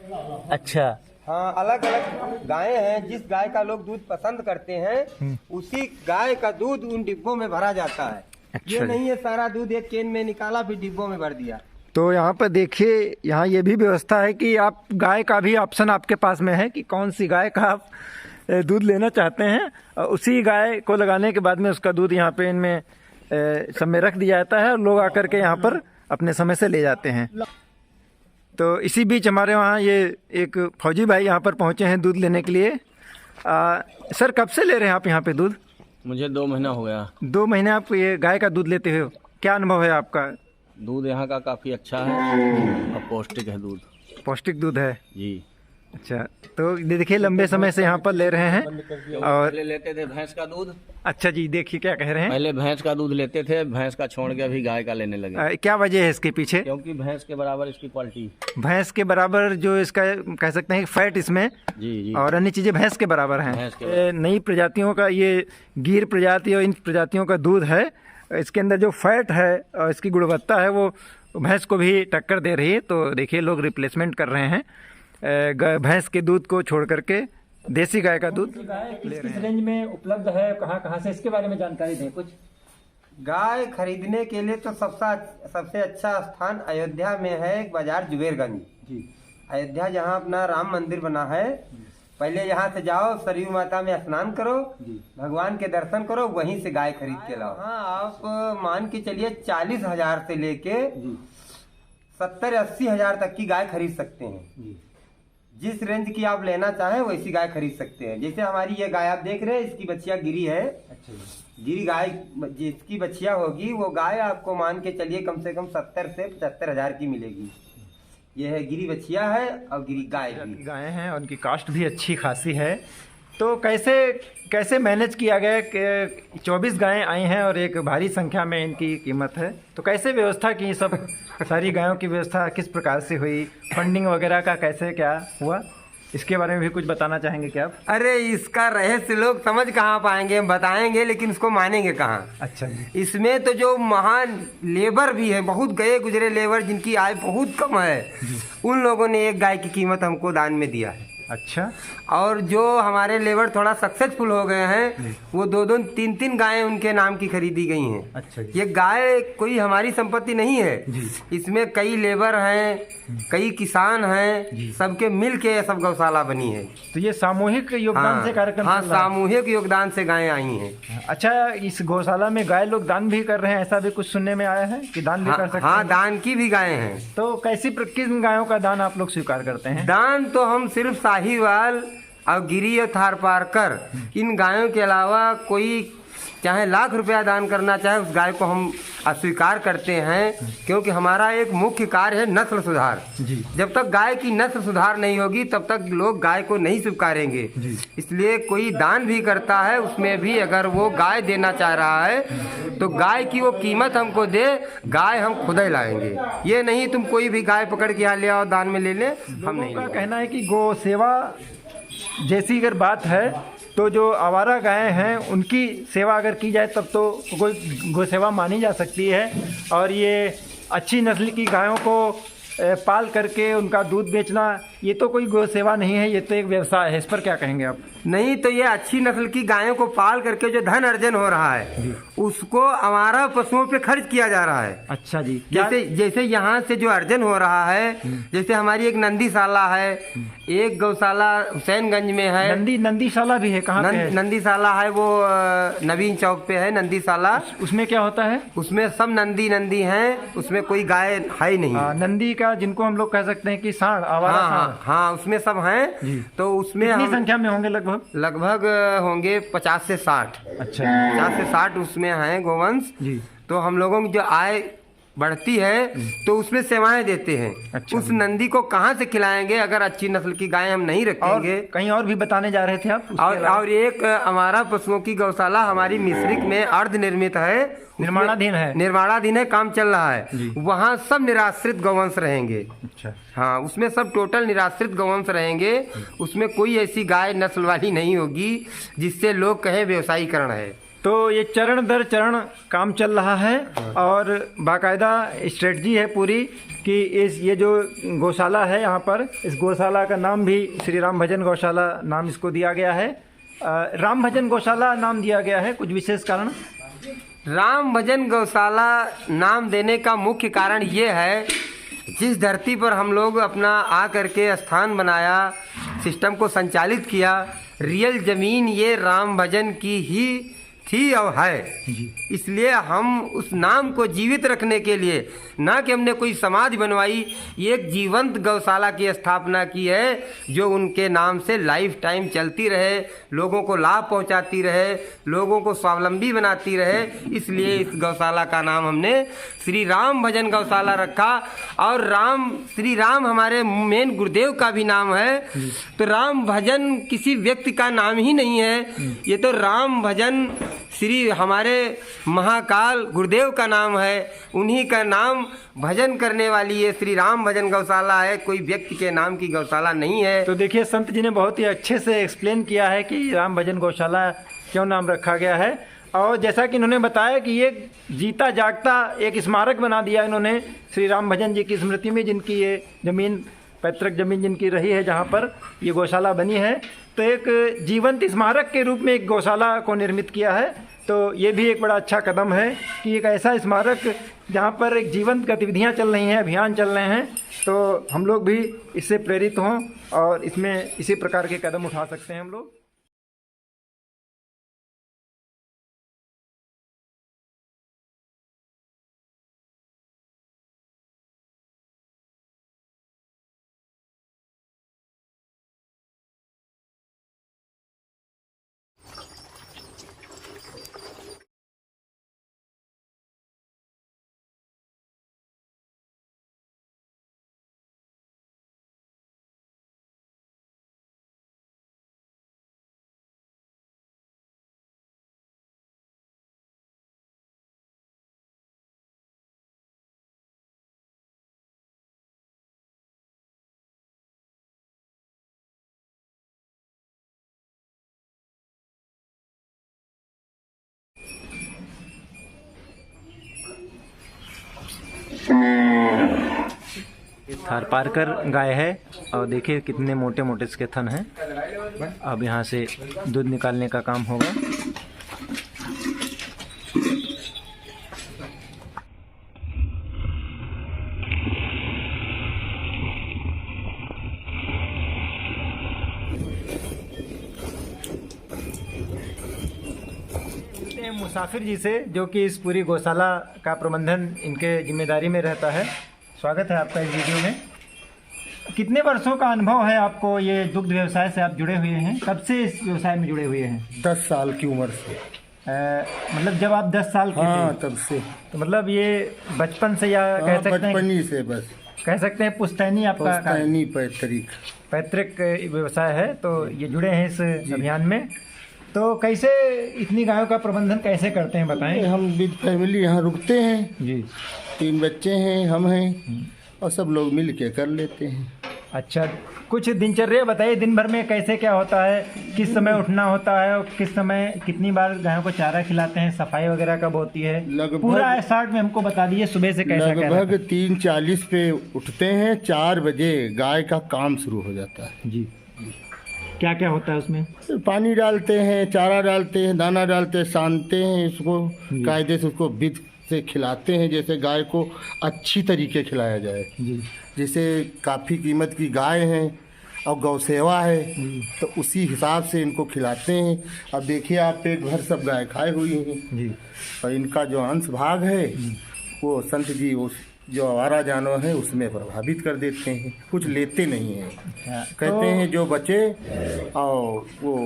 S2: अच्छा।
S3: हाँ, अलग अलग गायें हैं, जिस गाय का लोग दूध पसंद करते हैं उसी गाय का दूध उन डिब्बों में भरा जाता है।
S2: अच्छा,
S3: ये नहीं है सारा दूध एक केन में निकाला फिर डिब्बों में भर दिया।
S2: तो यहाँ पर देखिए, यहाँ ये भी व्यवस्था है कि आप गाय का भी ऑप्शन आपके पास में है कि कौन सी गाय का आप दूध लेना चाहते हैं, और उसी गाय को लगाने के बाद में उसका दूध यहाँ पे इनमें सब में रख दिया जाता है और लोग आकर के यहाँ पर अपने समय से ले जाते हैं। तो इसी बीच हमारे वहाँ ये एक फौजी भाई यहाँ पर पहुँचे हैं दूध लेने के लिए। सर, कब से ले रहे हैं आप यहाँ पे दूध?
S4: मुझे 2 महीना हो गया।
S2: 2 महीने आप ये गाय का दूध लेते हो, क्या अनुभव है आपका?
S4: दूध यहाँ का काफ़ी अच्छा है और पौष्टिक है दूध।
S2: पौष्टिक दूध है
S4: जी।
S2: अच्छा, तो देखिए लंबे समय से यहाँ पर ले रहे हैं। और
S4: पहले लेते थे भैंस का दूध।
S2: अच्छा जी, देखिए क्या कह रहे हैं।
S4: पहले भैंस का दूध लेते थे, भैंस का छोड़ के अभी गाय का लेने लगे।
S2: क्या वजह है इसके पीछे?
S4: क्योंकि भैंस के बराबर इसकी क्वालिटी,
S2: भैंस के बराबर जो इसका कह सकते हैं फैट इसमें
S4: जी,
S2: और अन्य चीजें भैंस के बराबर हैं। नई प्रजातियों का, ये गिर प्रजाति और इन प्रजातियों का दूध है इसके अंदर जो फैट है और इसकी गुणवत्ता है वो भैंस को भी टक्कर दे रही है। तो देखिए लोग रिप्लेसमेंट कर रहे हैं भैंस के दूध को छोड़ करके देसी गाय का दूध। गाय किस रेंज में उपलब्ध है, कहाँ से, इसके बारे में जानकारी दें कुछ।
S3: गाय खरीदने के लिए तो सबसे अच्छा स्थान अयोध्या में है, एक बाजार जुबेरगंज जी। अयोध्या जहाँ अपना राम मंदिर बना है, पहले यहाँ से जाओ, सरयू माता में स्नान करो, भगवान के दर्शन करो, वहीं से गाय खरीद के लाओ। हाँ, आप मान के चलिए 40,000 से लेके 70-80 हजार तक की गाय खरीद सकते हैं। जिस रेंज की आप लेना चाहें वैसी गाय खरीद सकते हैं। जैसे हमारी ये गाय आप देख रहे हैं, इसकी बच्चिया गिरी है। अच्छा, गिरी गाय जिसकी बच्चिया होगी वो गाय आपको मान के चलिए कम से कम 70 से 75 हजार की मिलेगी। ये है गिरी बच्चिया है और गिरी गाय भी
S2: गायें हैं, उनकी कास्ट भी अच्छी खासी है। तो कैसे मैनेज किया गया कि 24 गायें आई हैं और एक भारी संख्या में इनकी कीमत है, तो कैसे व्यवस्था की, सब सारी गायों की व्यवस्था किस प्रकार से हुई, फंडिंग वगैरह का कैसे क्या हुआ, इसके बारे में भी कुछ बताना चाहेंगे क्या आप?
S3: अरे इसका रहस्य लोग समझ कहाँ पाएंगे, हम बताएंगे लेकिन इसको मानेंगे कहाँ। अच्छा, इसमें तो जो महान लेबर भी है, बहुत गए गुजरे लेबर जिनकी आय बहुत कम है, उन लोगों ने एक गाय की कीमत हमको दान में दिया है।
S2: अच्छा,
S3: और जो हमारे लेबर थोड़ा सक्सेसफुल हो गए हैं, वो 2-2, 3-3 गायें उनके नाम की खरीदी गई हैं। अच्छा, ये गाय कोई हमारी संपत्ति नहीं है, इसमें कई लेबर हैं, कई किसान हैं, सबके मिल के सब गौशाला बनी है।
S2: तो ये सामूहिक योगदान से कार्यक्रम?
S3: हाँ, सामूहिक योगदान से गायें आई हैं।
S2: अच्छा, इस गौशाला में गाय लोग दान भी कर रहे हैं, ऐसा भी कुछ सुनने में आया है कि दान भी कर सकते हैं?
S3: हाँ, दान की भी गायें हैं।
S2: तो किन गायों का दान आप लोग स्वीकार करते हैं?
S3: दान तो हम सिर्फ साहिवाल और गिरी और थारपारकर, इन गायों के अलावा कोई चाहे लाख रुपया दान करना चाहे, उस गाय को हम अस्वीकार करते हैं, क्योंकि हमारा एक मुख्य कार्य है नस्ल सुधार। जब तक गाय की नस्ल सुधार नहीं होगी तब तक लोग गाय को नहीं स्वीकारेंगे। इसलिए कोई दान भी करता है, उसमें भी अगर वो गाय देना चाह रहा है तो गाय की वो कीमत हमको दे, गाय हम खुद ही लाएंगे। ये नहीं तुम कोई भी गाय पकड़ के यहाँ ले आओ दान में ले ले, हम नहीं।
S2: का कहना है कि गौ सेवा जैसी अगर बात है तो जो आवारा गायें हैं उनकी सेवा अगर की जाए तब तो कोई गौ सेवा मानी जा सकती है, और ये अच्छी नस्ल की गायों को पाल करके उनका दूध बेचना, ये तो कोई गौ सेवा नहीं है, ये तो एक व्यवसाय है। इस पर क्या कहेंगे आप?
S3: नहीं, तो ये अच्छी नस्ल की गायों को पाल करके जो धन अर्जन हो रहा है उसको आवारा पशुओं पे खर्च किया जा रहा है।
S2: अच्छा जी,
S3: जैसे यहाँ से जो अर्जन हो रहा है, जैसे हमारी एक नंदीशाला है, एक गौशाला हुसैनगंज में है।
S2: नंदीशाला भी है? कहाँ पे है?
S3: नंदीशाला है वो नवीन चौक पे है नंदीशाला।
S2: उसमें क्या होता है?
S3: उसमें सब नंदी हैं, उसमें कोई गाय है ही नहीं।
S2: नंदी का जिनको हम लोग कह सकते हैं कि सांड, आवारा सांड।
S3: हाँ, उसमें सब हैं। तो उसमें
S2: कितनी संख्या में होंगे?
S3: लगभग होंगे 50 से 60। अच्छा, 50 से 60 उसमें हैं गोवंश जी। तो हम लोगों की जो आय बढ़ती है तो उसमें सेवाएं देते हैं। अच्छा, उस नंदी को कहाँ से खिलाएंगे अगर अच्छी नस्ल की गाय हम नहीं रखेंगे?
S2: कहीं और भी बताने जा रहे थे आप?
S3: और एक हमारा पशुओं की गौशाला हमारी मिश्रिक में अर्ध निर्मित है, निर्माणाधीन है, काम चल रहा है। वहाँ सब निराश्रित गौवंश रहेंगे। अच्छा, हाँ, उसमें सब टोटल निराश्रित गौवंश रहेंगे। उसमें कोई ऐसी गाय नस्ल वाली नहीं होगी जिससे लोग कहें व्यवसायीकरण है।
S2: तो ये चरण दर चरण काम चल रहा है और बाकायदा स्ट्रेटजी है पूरी कि ये जो गौशाला है यहाँ पर, इस गौशाला का नाम भी श्री राम भजन गौशाला नाम इसको दिया गया है। राम भजन गौशाला नाम दिया गया है, कुछ विशेष कारण?
S3: राम भजन गौशाला नाम देने का मुख्य कारण ये है, जिस धरती पर हम लोग अपना आ करके स्थान बनाया, सिस्टम को संचालित किया, रियल जमीन ये राम भजन की ही थी और है। इसलिए हम उस नाम को जीवित रखने के लिए ना कि हमने कोई समाधि बनवाई, एक जीवंत गौशाला की स्थापना की है जो उनके नाम से लाइफ टाइम चलती रहे, लोगों को लाभ पहुंचाती रहे, लोगों को स्वावलंबी बनाती रहे। इसलिए इस गौशाला का नाम हमने श्री राम भजन गौशाला रखा। और श्री राम हमारे मेन गुरुदेव का भी नाम है। तो राम भजन किसी व्यक्ति का नाम ही नहीं है, ये तो राम भजन श्री हमारे महाकाल गुरुदेव का नाम है। उन्हीं का नाम भजन करने वाली ये श्री राम भजन गौशाला है, कोई व्यक्ति के नाम की गौशाला नहीं है।
S2: तो देखिए, संत जी ने बहुत ही अच्छे से एक्सप्लेन किया है कि राम भजन गौशाला क्यों नाम रखा गया है। और जैसा कि इन्होंने बताया कि ये जीता जागता एक स्मारक बना दिया इन्होंने श्री राम भजन जी की स्मृति में, जिनकी ये ज़मीन पैतृक ज़मीन जिनकी रही है, जहाँ पर ये गौशाला बनी है। तो एक जीवंत स्मारक के रूप में एक गौशाला को निर्मित किया है। तो ये भी एक बड़ा अच्छा कदम है कि एक ऐसा स्मारक जहाँ पर एक जीवंत गतिविधियाँ चल रही हैं, अभियान चल रहे हैं, तो हम लोग भी इससे प्रेरित हों और इसमें इसी प्रकार के कदम उठा सकते हैं हम लोग। थारपारकर गाय है और देखिए कितने मोटे मोटे इसके थन हैं। अब यहाँ से दूध निकालने का काम होगा। मुसाफिर जी से, जो कि इस पूरी गौशाला का प्रबंधन इनके जिम्मेदारी में रहता है। स्वागत है आपका इस वीडियो में। कितने वर्षों का अनुभव है आपको ये दुग्ध व्यवसाय से आप जुड़े हुए हैं? कब से इस व्यवसाय में जुड़े हुए हैं?
S5: 10 साल की उम्र से।
S2: मतलब जब आप 10 साल के
S5: हाँ
S2: थे
S5: तब से।
S2: तो मतलब ये बचपन से या कह सकते हैं,
S5: बचपन ही से बस
S2: कह सकते हैं पुश्तैनी आपका
S5: पुश्तैनी
S2: पैतृक व्यवसाय है। तो ये जुड़े हैं इस अभियान में। तो कैसे इतनी गायों का प्रबंधन कैसे करते हैं बताएं?
S5: हम विद फैमिली यहाँ रुकते हैं
S2: जी।
S5: 3 बच्चे हैं, हम हैं और सब लोग मिल के कर लेते हैं।
S2: अच्छा, कुछ दिनचर्या बताइए, दिन भर में कैसे क्या होता है, किस समय उठना होता है और किस समय कितनी बार गायों को चारा खिलाते हैं, सफाई वगैरह कब होती है? पूरा शॉर्ट में हमको बता दीजिए, सुबह से कैसा क्या?
S5: लगभग 3:40 पे उठते हैं, 4 बजे गाय का काम शुरू हो जाता है।
S2: जी। क्या क्या होता है उसमें?
S5: पानी डालते हैं, चारा डालते हैं, दाना डालते हैं, सानते हैं, इसको कायदे से उसको विध से खिलाते हैं, जैसे गाय को अच्छी तरीके खिलाया जाए।
S2: जी।
S5: जैसे काफ़ी कीमत की गाय हैं और गौसेवा है, तो उसी हिसाब से इनको खिलाते हैं। अब देखिए आप, पेट भर सब गाय खाए हुई हैं
S2: जी।
S5: और इनका जो अंश भाग है वो संत जी उस जो आवारा जानवर है उसमें प्रभावित कर देते हैं, कुछ लेते नहीं हैं। कहते हैं जो बचे और वो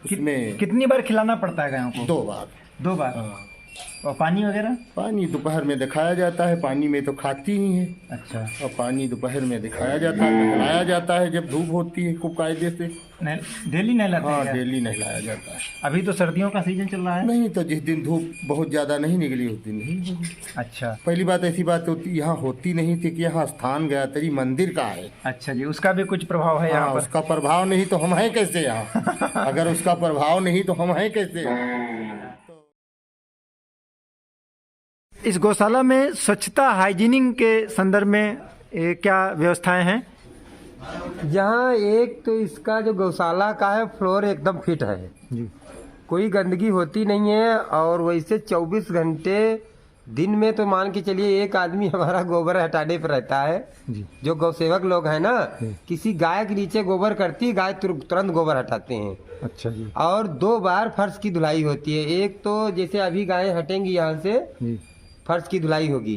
S5: उसमें
S2: कितनी बार खिलाना पड़ता है गायों को?
S5: 2 बार।
S2: 2 बार।
S5: हाँ।
S2: और पानी वगैरह?
S5: पानी दोपहर में दिखाया जाता है, पानी में तो खाती ही है।
S2: अच्छा।
S5: और पानी दोपहर में दिखाया जाता है, नहलाया जाता है जब धूप होती है खूब कायदे से।
S2: डेली नहलाते हैं?
S5: हाँ, डेली नहलाया जाता है।
S2: अभी तो सर्दियों का सीजन चल रहा है।
S5: नहीं तो जिस दिन धूप बहुत ज़्यादा नहीं निकली उस दिन नहीं होगी।
S2: अच्छा।
S5: पहली बात ऐसी बात होती यहाँ होती नहीं थी कि यहाँ स्थान गायत्री मंदिर का है।
S2: अच्छा जी, उसका भी कुछ प्रभाव है यहाँ पर?
S5: उसका प्रभाव नहीं तो हम हैं कैसे यहाँ? अगर उसका प्रभाव नहीं तो हम हैं कैसे?
S2: इस गौशाला में स्वच्छता हाइजीनिंग के संदर्भ में क्या व्यवस्थाएं हैं?
S3: यहाँ एक तो इसका जो गौशाला का है फ्लोर एकदम फिट है
S2: जी।
S3: कोई गंदगी होती नहीं है। और वैसे 24 घंटे दिन में तो मान के चलिए एक आदमी हमारा गोबर हटाने पर रहता है
S2: जी।
S3: जो गौसेवक लोग हैं ना, किसी गाय के नीचे गोबर करती, गाय तुरंत गोबर हटाते हैं।
S2: अच्छा जी।
S3: और 2 बार फर्श की धुलाई होती है। एक तो जैसे अभी गायें हटेंगी यहाँ से
S2: जी।
S3: फर्श की धुलाई होगी,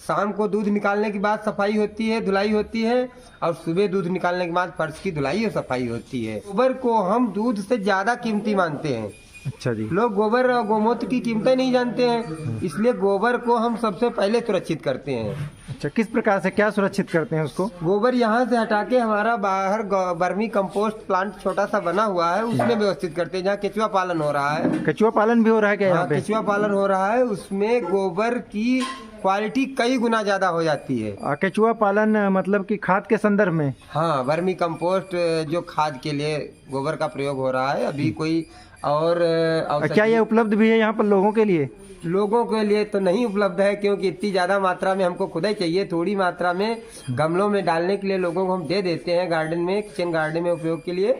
S3: शाम को दूध निकालने के बाद सफाई होती है, धुलाई होती है, और सुबह दूध निकालने के बाद फर्श की धुलाई और सफाई होती है। गोबर को हम दूध से ज्यादा कीमती मानते हैं।
S2: अच्छा जी।
S3: लोग गोबर और गोमूत्र की कीमतें नहीं जानते हैं, इसलिए गोबर को हम सबसे पहले सुरक्षित करते हैं।
S2: अच्छा, किस प्रकार से, क्या सुरक्षित करते हैं उसको?
S3: गोबर यहाँ से हटा के हमारा बाहर वर्मी कंपोस्ट प्लांट छोटा सा बना हुआ है, उसमें व्यवस्थित करते हैं। जहाँ केचुआ पालन हो रहा है।
S2: केचुआ पालन भी हो रहा है क्या यहाँ पे?
S3: केचुआ पालन हो रहा है, उसमें गोबर की क्वालिटी कई गुना ज्यादा हो जाती है।
S2: केचुआ पालन मतलब कि खाद के संदर्भ में?
S3: हाँ, वर्मी कंपोस्ट जो खाद के लिए गोबर का प्रयोग हो रहा है। अभी कोई और
S2: क्या ये उपलब्ध भी है यहाँ पर लोगों के लिए?
S3: लोगों के लिए तो नहीं उपलब्ध है, क्योंकि इतनी ज़्यादा मात्रा में हमको खुद ही चाहिए। थोड़ी मात्रा में गमलों में डालने के लिए लोगों को हम दे देते हैं गार्डन में, किचन गार्डन में उपयोग के लिए।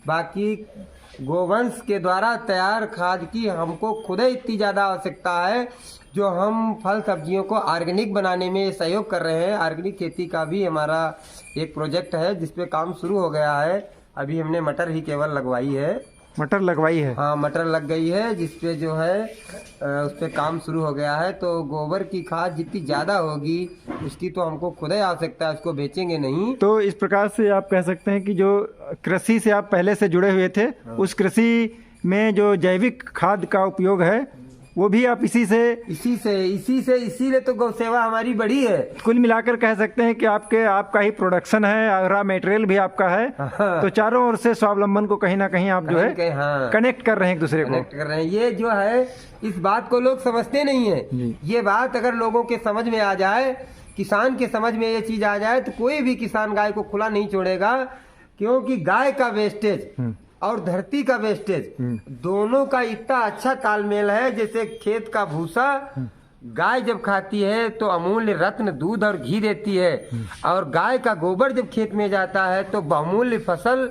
S3: बाकी गोवंश के द्वारा तैयार खाद की हमको खुद ही इतनी ज़्यादा आवश्यकता है, जो हम फल सब्जियों को ऑर्गेनिक बनाने में सहयोग कर रहे हैं। ऑर्गेनिक खेती का भी हमारा एक प्रोजेक्ट है जिसपे काम शुरू हो गया है। अभी हमने मटर ही केवल लगवाई है।
S2: मटर लगवाई है?
S3: हाँ, मटर लग गई है, जिसपे जो है उस पे काम शुरू हो गया है। तो गोबर की खाद जितनी ज़्यादा होगी उसकी तो हमको खुद ही आवश्यकता है, उसको बेचेंगे नहीं।
S2: तो इस प्रकार से आप कह सकते हैं कि जो कृषि से आप पहले से जुड़े हुए थे, उस कृषि में जो जैविक खाद का उपयोग है वो भी आप इसीलिए तो गौ सेवा हमारी बड़ी है। कुल मिलाकर कह सकते हैं कि आपका ही प्रोडक्शन है, रॉ मटेरियल भी आपका है। तो चारों ओर से स्वावलंबन को कहीं ना कहीं आप जो है कनेक्ट कर रहे हैं, एक दूसरे को
S3: कनेक्ट कर रहे हैं। ये जो है, इस बात को लोग समझते नहीं है। ये बात अगर लोगों के समझ में आ जाए, किसान के समझ में ये चीज आ जाए, तो कोई भी किसान गाय को खुला नहीं छोड़ेगा। क्योंकि गाय का वेस्टेज और धरती का वेस्टेज दोनों का इतना अच्छा तालमेल है। जैसे खेत का भूसा गाय जब खाती है तो अमूल्य रत्न दूध और घी देती है, और गाय का गोबर जब खेत में जाता है तो बहुमूल्य फसल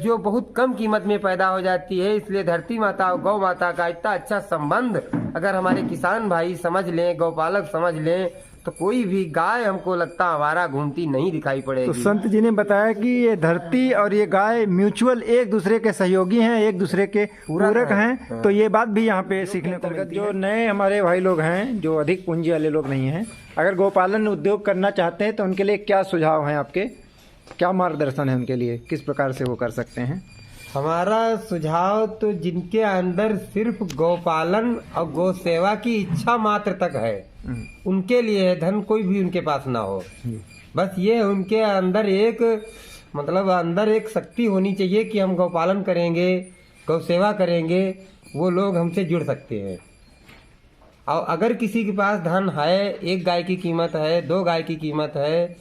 S3: जो बहुत कम कीमत में पैदा हो जाती है। इसलिए धरती माता और गौ माता का इतना अच्छा संबंध अगर हमारे किसान भाई समझ लें, गौपालक समझ लें, तो कोई भी गाय हमको लगता हमारा घूमती नहीं दिखाई पड़ेगी।
S2: तो संत जी ने बताया कि ये धरती और ये गाय म्यूचुअल एक दूसरे के सहयोगी हैं, एक दूसरे के पूरक हैं। तो ये बात भी यहाँ पे सीखने को मिलती है। जो नए हमारे भाई लोग हैं, जो अधिक पूंजी वाले लोग नहीं हैं, अगर गौपालन उद्योग करना चाहते हैं तो उनके लिए क्या सुझाव हैं आपके? क्या मार्गदर्शन है उनके लिए, किस प्रकार से वो कर सकते हैं?
S3: हमारा सुझाव तो जिनके अंदर सिर्फ गौपालन और गौ सेवा की इच्छा मात्र तक है, उनके लिए धन कोई भी उनके पास ना हो। बस ये उनके अंदर अंदर एक शक्ति होनी चाहिए कि हम गौपालन करेंगे, गौ सेवा करेंगे, वो लोग हमसे जुड़ सकते हैं। और अगर किसी के पास धन है, 1 गाय की कीमत है, 2 गाय की कीमत है,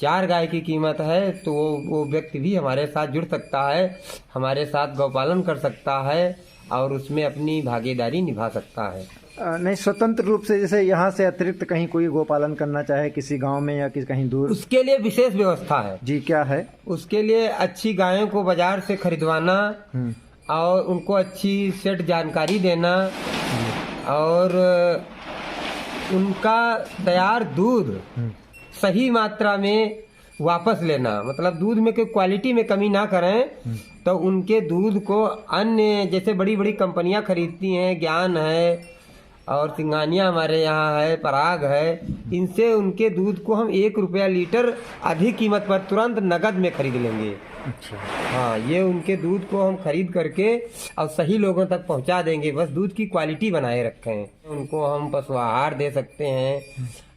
S3: 4 गाय की कीमत है, तो वो व्यक्ति भी हमारे साथ जुड़ सकता है, हमारे साथ गौपालन कर सकता है और उसमें अपनी भागीदारी निभा सकता है।
S2: नहीं, स्वतंत्र रूप से जैसे यहाँ से अतिरिक्त कहीं कोई गोपालन करना चाहे किसी गांव में या कहीं दूर,
S3: उसके लिए विशेष व्यवस्था है
S2: जी। क्या है? उसके
S3: लिए अच्छी गायों को बाजार से खरीदवाना और उनको अच्छी सेट जानकारी देना और उनका तैयार दूध सही मात्रा में वापस लेना। मतलब दूध में कोई क्वालिटी में कमी ना करें। तो उनके दूध को अन्य जैसे बड़ी बड़ी कंपनियां खरीदती हैं, ज्ञान है और सिंगानिया हमारे यहाँ है, पराग है, इनसे उनके दूध को हम 1 रुपया लीटर अधिक कीमत पर तुरंत नगद में खरीद लेंगे।
S2: अच्छा।
S3: हाँ, ये उनके दूध को हम खरीद करके और सही लोगों तक पहुँचा देंगे। बस दूध की क्वालिटी बनाए रखें। उनको हम पशु आहार दे सकते हैं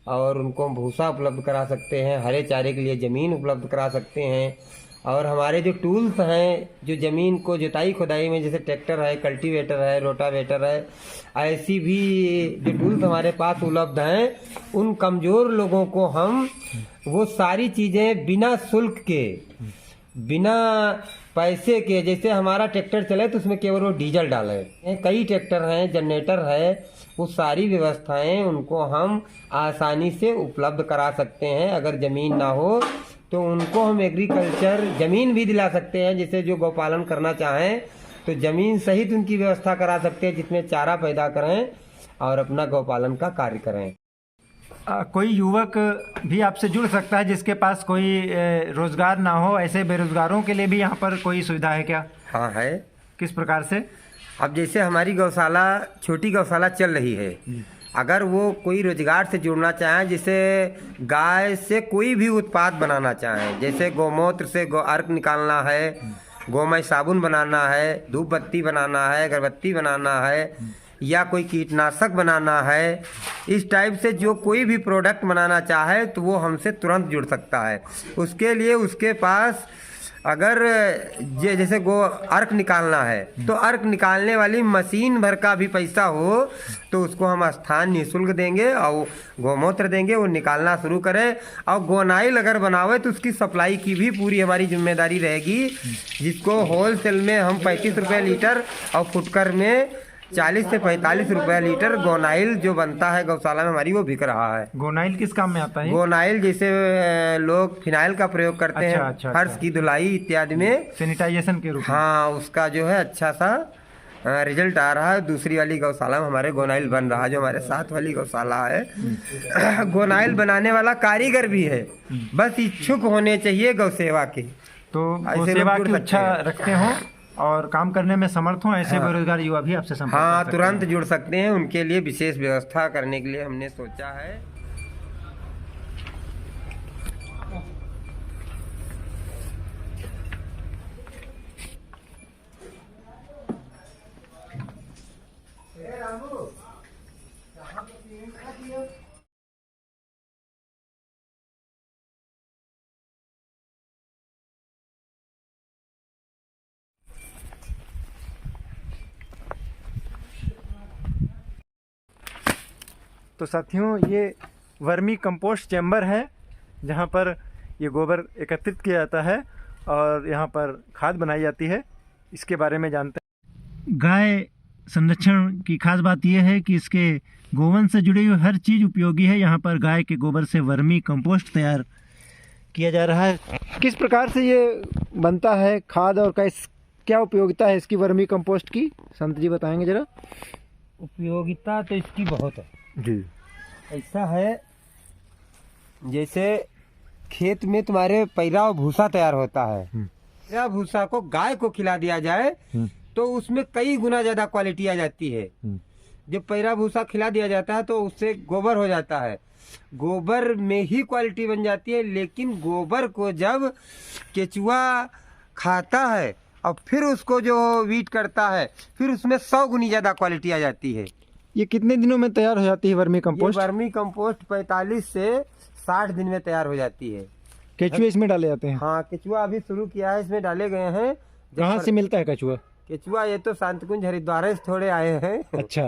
S3: और उनको भूसा उपलब्ध करा सकते हैं, हरे चारे के लिए ज़मीन उपलब्ध करा सकते हैं। और हमारे जो टूल्स हैं, जो ज़मीन को जुताई खुदाई में, जैसे ट्रैक्टर है, कल्टीवेटर है, रोटावेटर है, ऐसी भी जो टूल्स हमारे पास उपलब्ध हैं, उन कमज़ोर लोगों को हम वो सारी चीज़ें बिना शुल्क के, बिना पैसे के, जैसे हमारा ट्रैक्टर चले तो उसमें केवल वो डीजल डाले, कई ट्रैक्टर हैं, जनरेटर है, वो सारी व्यवस्थाएं उनको हम आसानी से उपलब्ध करा सकते हैं। अगर ज़मीन ना हो तो उनको हम एग्रीकल्चर ज़मीन भी दिला सकते हैं। जैसे जो गौपालन करना चाहें तो ज़मीन सहित उनकी व्यवस्था करा सकते हैं, जिसमें चारा पैदा करें और अपना गौपालन का कार्य करें।
S2: कोई युवक भी आपसे जुड़ सकता है जिसके पास कोई रोजगार ना हो, ऐसे बेरोजगारों के लिए भी यहाँ पर कोई सुविधा है क्या?
S3: हाँ है।
S2: किस प्रकार से?
S3: अब जैसे हमारी गौशाला, छोटी गौशाला चल रही है, अगर वो कोई रोजगार से जुड़ना चाहें, जैसे गाय से कोई भी उत्पाद बनाना चाहें, जैसे गौमूत्र से अर्क निकालना है, गोमय साबुन बनाना है, धूप बत्ती बनाना है, अगरबत्ती बनाना है, या कोई कीटनाशक बनाना है, इस टाइप से जो कोई भी प्रोडक्ट बनाना चाहे तो वो हमसे तुरंत जुड़ सकता है। उसके लिए उसके पास अगर जैसे गो अर्क निकालना है तो अर्क निकालने वाली मशीन भर का भी पैसा हो तो उसको हम स्थान निःशुल्क देंगे और गौमूत्र देंगे, वो निकालना शुरू करे। और गोनाइल अगर बनावे तो उसकी सप्लाई की भी पूरी हमारी जिम्मेदारी रहेगी, जिसको होलसेल में हम 35 रुपये लीटर और फुटकर में 40 से 45 रुपये लीटर गोनाइल जो बनता है गौशाला में हमारी वो बिक रहा है।
S2: गोनाइल किस काम में आता है?
S3: गोनाइल जैसे लोग फिनाइल का प्रयोग करते हैं फर्श की धुलाई इत्यादि में,
S2: सैनिटाइजेशन के रूप में।
S3: हाँ, उसका जो है अच्छा सा रिजल्ट आ रहा है। दूसरी वाली गौशाला में हमारे गोनाइल बन रहा है, जो हमारे साथ वाली गौशाला है। गोनाइल बनाने वाला कारीगर भी है, बस इच्छुक होने चाहिए गौ सेवा के।
S2: तो गौ सेवा की इच्छा रखते हो और काम करने में समर्थ हो, ऐसे बेरोजगार युवा भी आपसे संपर्क
S3: हाँ,
S2: कर सकते
S3: तुरंत
S2: हैं।
S3: जुड़ सकते हैं। उनके लिए विशेष व्यवस्था करने के लिए हमने सोचा है।
S2: तो साथियों, ये वर्मी कंपोस्ट चैम्बर है जहाँ पर ये गोबर एकत्रित किया जाता है और यहाँ पर खाद बनाई जाती है। इसके बारे में जानते हैं। गाय संरक्षण की खास बात यह है कि इसके गोवन से जुड़ी हुई हर चीज़ उपयोगी है। यहाँ पर गाय के गोबर से वर्मी कंपोस्ट तैयार किया जा रहा है। किस प्रकार से ये बनता है खाद और क्या उपयोगिता है इसकी वर्मी कंपोस्ट की, संत जी बताएंगे जरा।
S3: उपयोगिता तो इसकी बहुत है
S2: जी।
S3: ऐसा है जैसे खेत में तुम्हारे पैरा और भूसा तैयार होता है, पैरा भूसा को गाय को खिला दिया जाए तो उसमें कई गुना ज्यादा क्वालिटी आ जाती है। जब पैरा भूसा खिला दिया जाता है तो उससे गोबर हो जाता है, गोबर में ही क्वालिटी बन जाती है। लेकिन गोबर को जब केचुआ खाता है और फिर उसको जो वीट करता है, फिर उसमें 100 गुनी ज्यादा क्वालिटी आ जाती है।
S2: ये कितने दिनों में तैयार हो जाती है वर्मी कंपोस्ट?
S3: वर्मी कंपोस्ट 45 से 60 दिन में तैयार हो जाती है।
S2: केचुए इसमें डाले जाते हैं?
S3: हाँ, केचुआ अभी शुरू किया है, इसमें डाले गए हैं।
S2: कहाँ से मिलता है केचुआ?
S3: केचुआ ये तो शांतिकुंज हरिद्वार से थोड़े आए हैं।
S2: अच्छा।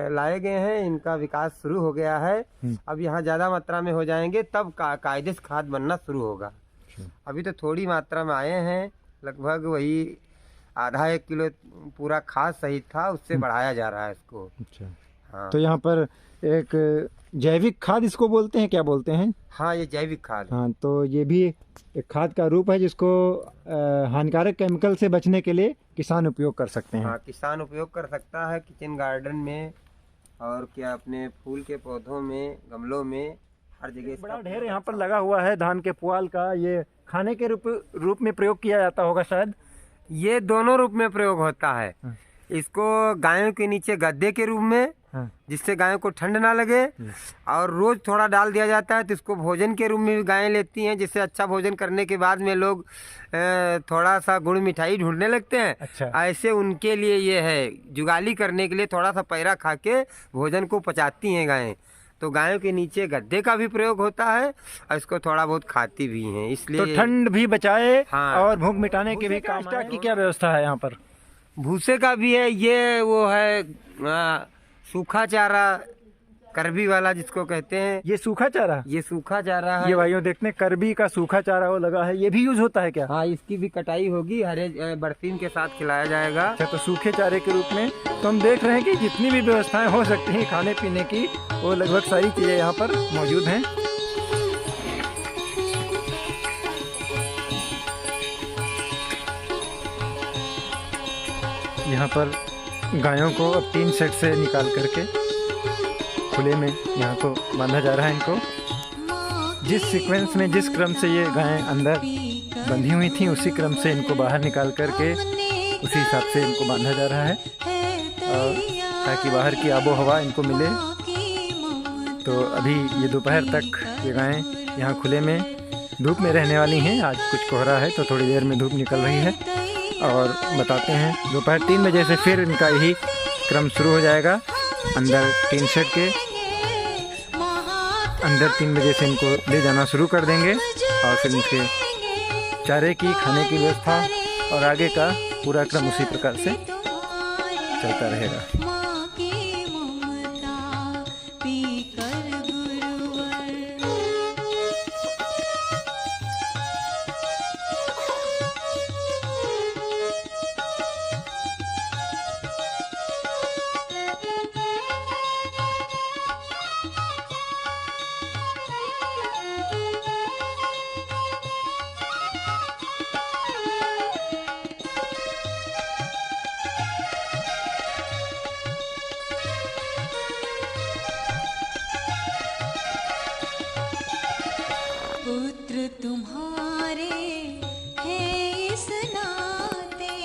S3: लाए गए हैं, इनका विकास शुरू हो गया है। अब यहाँ ज्यादा मात्रा में हो जाएंगे तब कायदे से खाद बनना शुरू होगा। अभी तो थोड़ी मात्रा में आए हैं, लगभग वही आधा 1 किलो पूरा खाद सही था, उससे बढ़ाया जा रहा है इसको।
S2: अच्छा।
S3: हाँ।
S2: तो यहाँ पर एक जैविक खाद इसको बोलते हैं, क्या बोलते हैं?
S3: हाँ, ये जैविक खाद।
S2: हाँ, तो ये भी एक खाद का रूप है जिसको हानिकारक केमिकल से बचने के लिए किसान उपयोग कर सकते हैं।
S3: हाँ, किसान उपयोग कर सकता है किचन गार्डन में और क्या अपने फूल के पौधों में, गमलों में, हर जगह।
S2: बड़ा ढेर यहाँ पर लगा हुआ है धान के पुआल का। ये खाने के रूप में प्रयोग किया जाता होगा शायद।
S3: ये दोनों रूप में प्रयोग होता है। इसको गायों के नीचे गद्दे के रूप में, जिससे गायों को ठंड ना लगे, और रोज थोड़ा डाल दिया जाता है। तो इसको भोजन के रूप में भी गायें लेती हैं, जिससे अच्छा भोजन करने के बाद में लोग थोड़ा सा गुड़ मिठाई ढूंढने लगते हैं।
S2: अच्छा।
S3: ऐसे उनके लिए ये है, जुगाली करने के लिए थोड़ा सा पैरा खा के भोजन को पचाती हैं गायें। तो गायों के नीचे गद्दे का भी प्रयोग होता है और इसको थोड़ा बहुत खाती भी हैं, इसलिए
S2: तो ठंड भी बचाए।
S3: हाँ।
S2: और भूख मिटाने के भी काम आए। की क्या व्यवस्था है यहाँ पर?
S3: भूसे का भी है, ये वो है सूखा चारा, करबी वाला जिसको कहते हैं।
S2: ये सूखा चारा?
S3: ये सूखा चारा है।
S2: ये भाइयों देखते हैं करबी का सूखा चारा वो लगा है, ये भी यूज होता है क्या?
S3: हाँ, इसकी भी कटाई होगी, हरे बरसीन के साथ खिलाया जाएगा।
S2: अच्छा, तो सूखे चारे के रूप में तो हम देख रहे हैं कि जितनी भी व्यवस्थाएं हो सकती हैं खाने पीने की, वो लगभग सारी चीज़ें यहाँ पर मौजूद हैं। यहाँ पर गायों को अब 3 सेट से निकाल करके खुले में यहाँ को बांधा जा रहा है। इनको जिस सीक्वेंस में, जिस क्रम से ये गायें अंदर बंधी हुई थी, उसी क्रम से इनको बाहर निकाल करके उसी हिसाब से इनको बांधा जा रहा है, और ताकि बाहर की आबो हवा इनको मिले। तो अभी ये दोपहर तक ये गायें यहाँ खुले में धूप में रहने वाली हैं। आज कुछ कोहरा है तो थोड़ी देर में धूप निकल रही है, और बताते हैं दोपहर 3 बजे से फिर इनका यही क्रम शुरू हो जाएगा। अंदर 3 शेड के अंदर 3 बजे से इनको ले जाना शुरू कर देंगे, और फिर इनके चारे की, खाने की व्यवस्था और आगे का पूरा क्रम उसी प्रकार से चलता रहेगा।
S1: माँ की ममता पीकर गुरुवर। पुत्र तुम्हारे हैं इस नाते,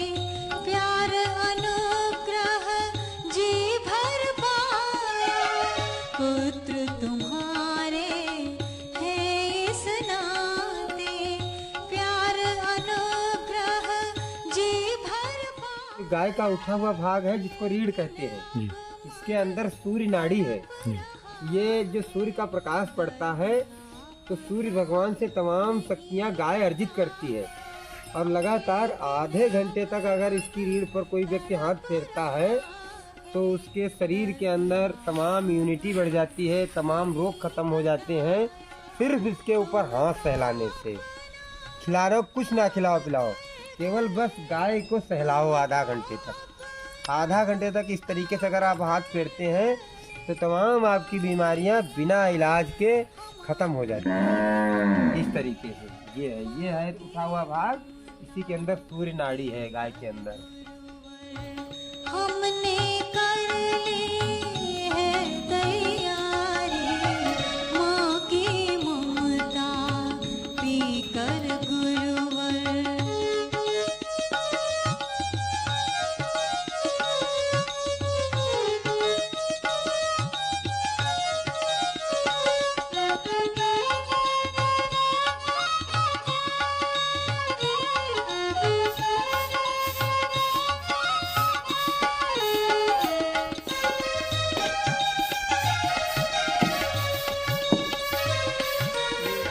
S1: प्यार अनुग्रह जी भर पाया। पुत्र तुम्हारे हैं इस नाते, प्यार अनुग्रह जी भर पाया।
S3: गाय का उठा हुआ भाग है जिसको रीढ़ कहते हैं। इसके अंदर सूर्य नाड़ी है। ये जो सूर्य का प्रकाश पड़ता है तो सूर्य भगवान से तमाम शक्तियाँ गाय अर्जित करती है, और लगातार आधे घंटे तक अगर इसकी रीढ़ पर कोई व्यक्ति हाथ फेरता है तो उसके शरीर के अंदर तमाम इम्यूनिटी बढ़ जाती है, तमाम रोग खत्म हो जाते हैं सिर्फ इसके ऊपर हाथ सहलाने से। खिला रहे हो, कुछ ना खिलाओ पिलाओ, केवल बस गाय को सहलाओ आधा घंटे तक। आधा घंटे तक इस तरीके से अगर आप हाथ फेरते हैं तो तमाम आपकी बीमारियां बिना इलाज के खत्म हो जाती हैं। इस तरीके से ये है उठा हुआ भाग, इसी के अंदर सूर्य नाड़ी है गाय के अंदर।
S1: हमने कर ली है तैयारी, माँ की ममता पीकर गुरुवर।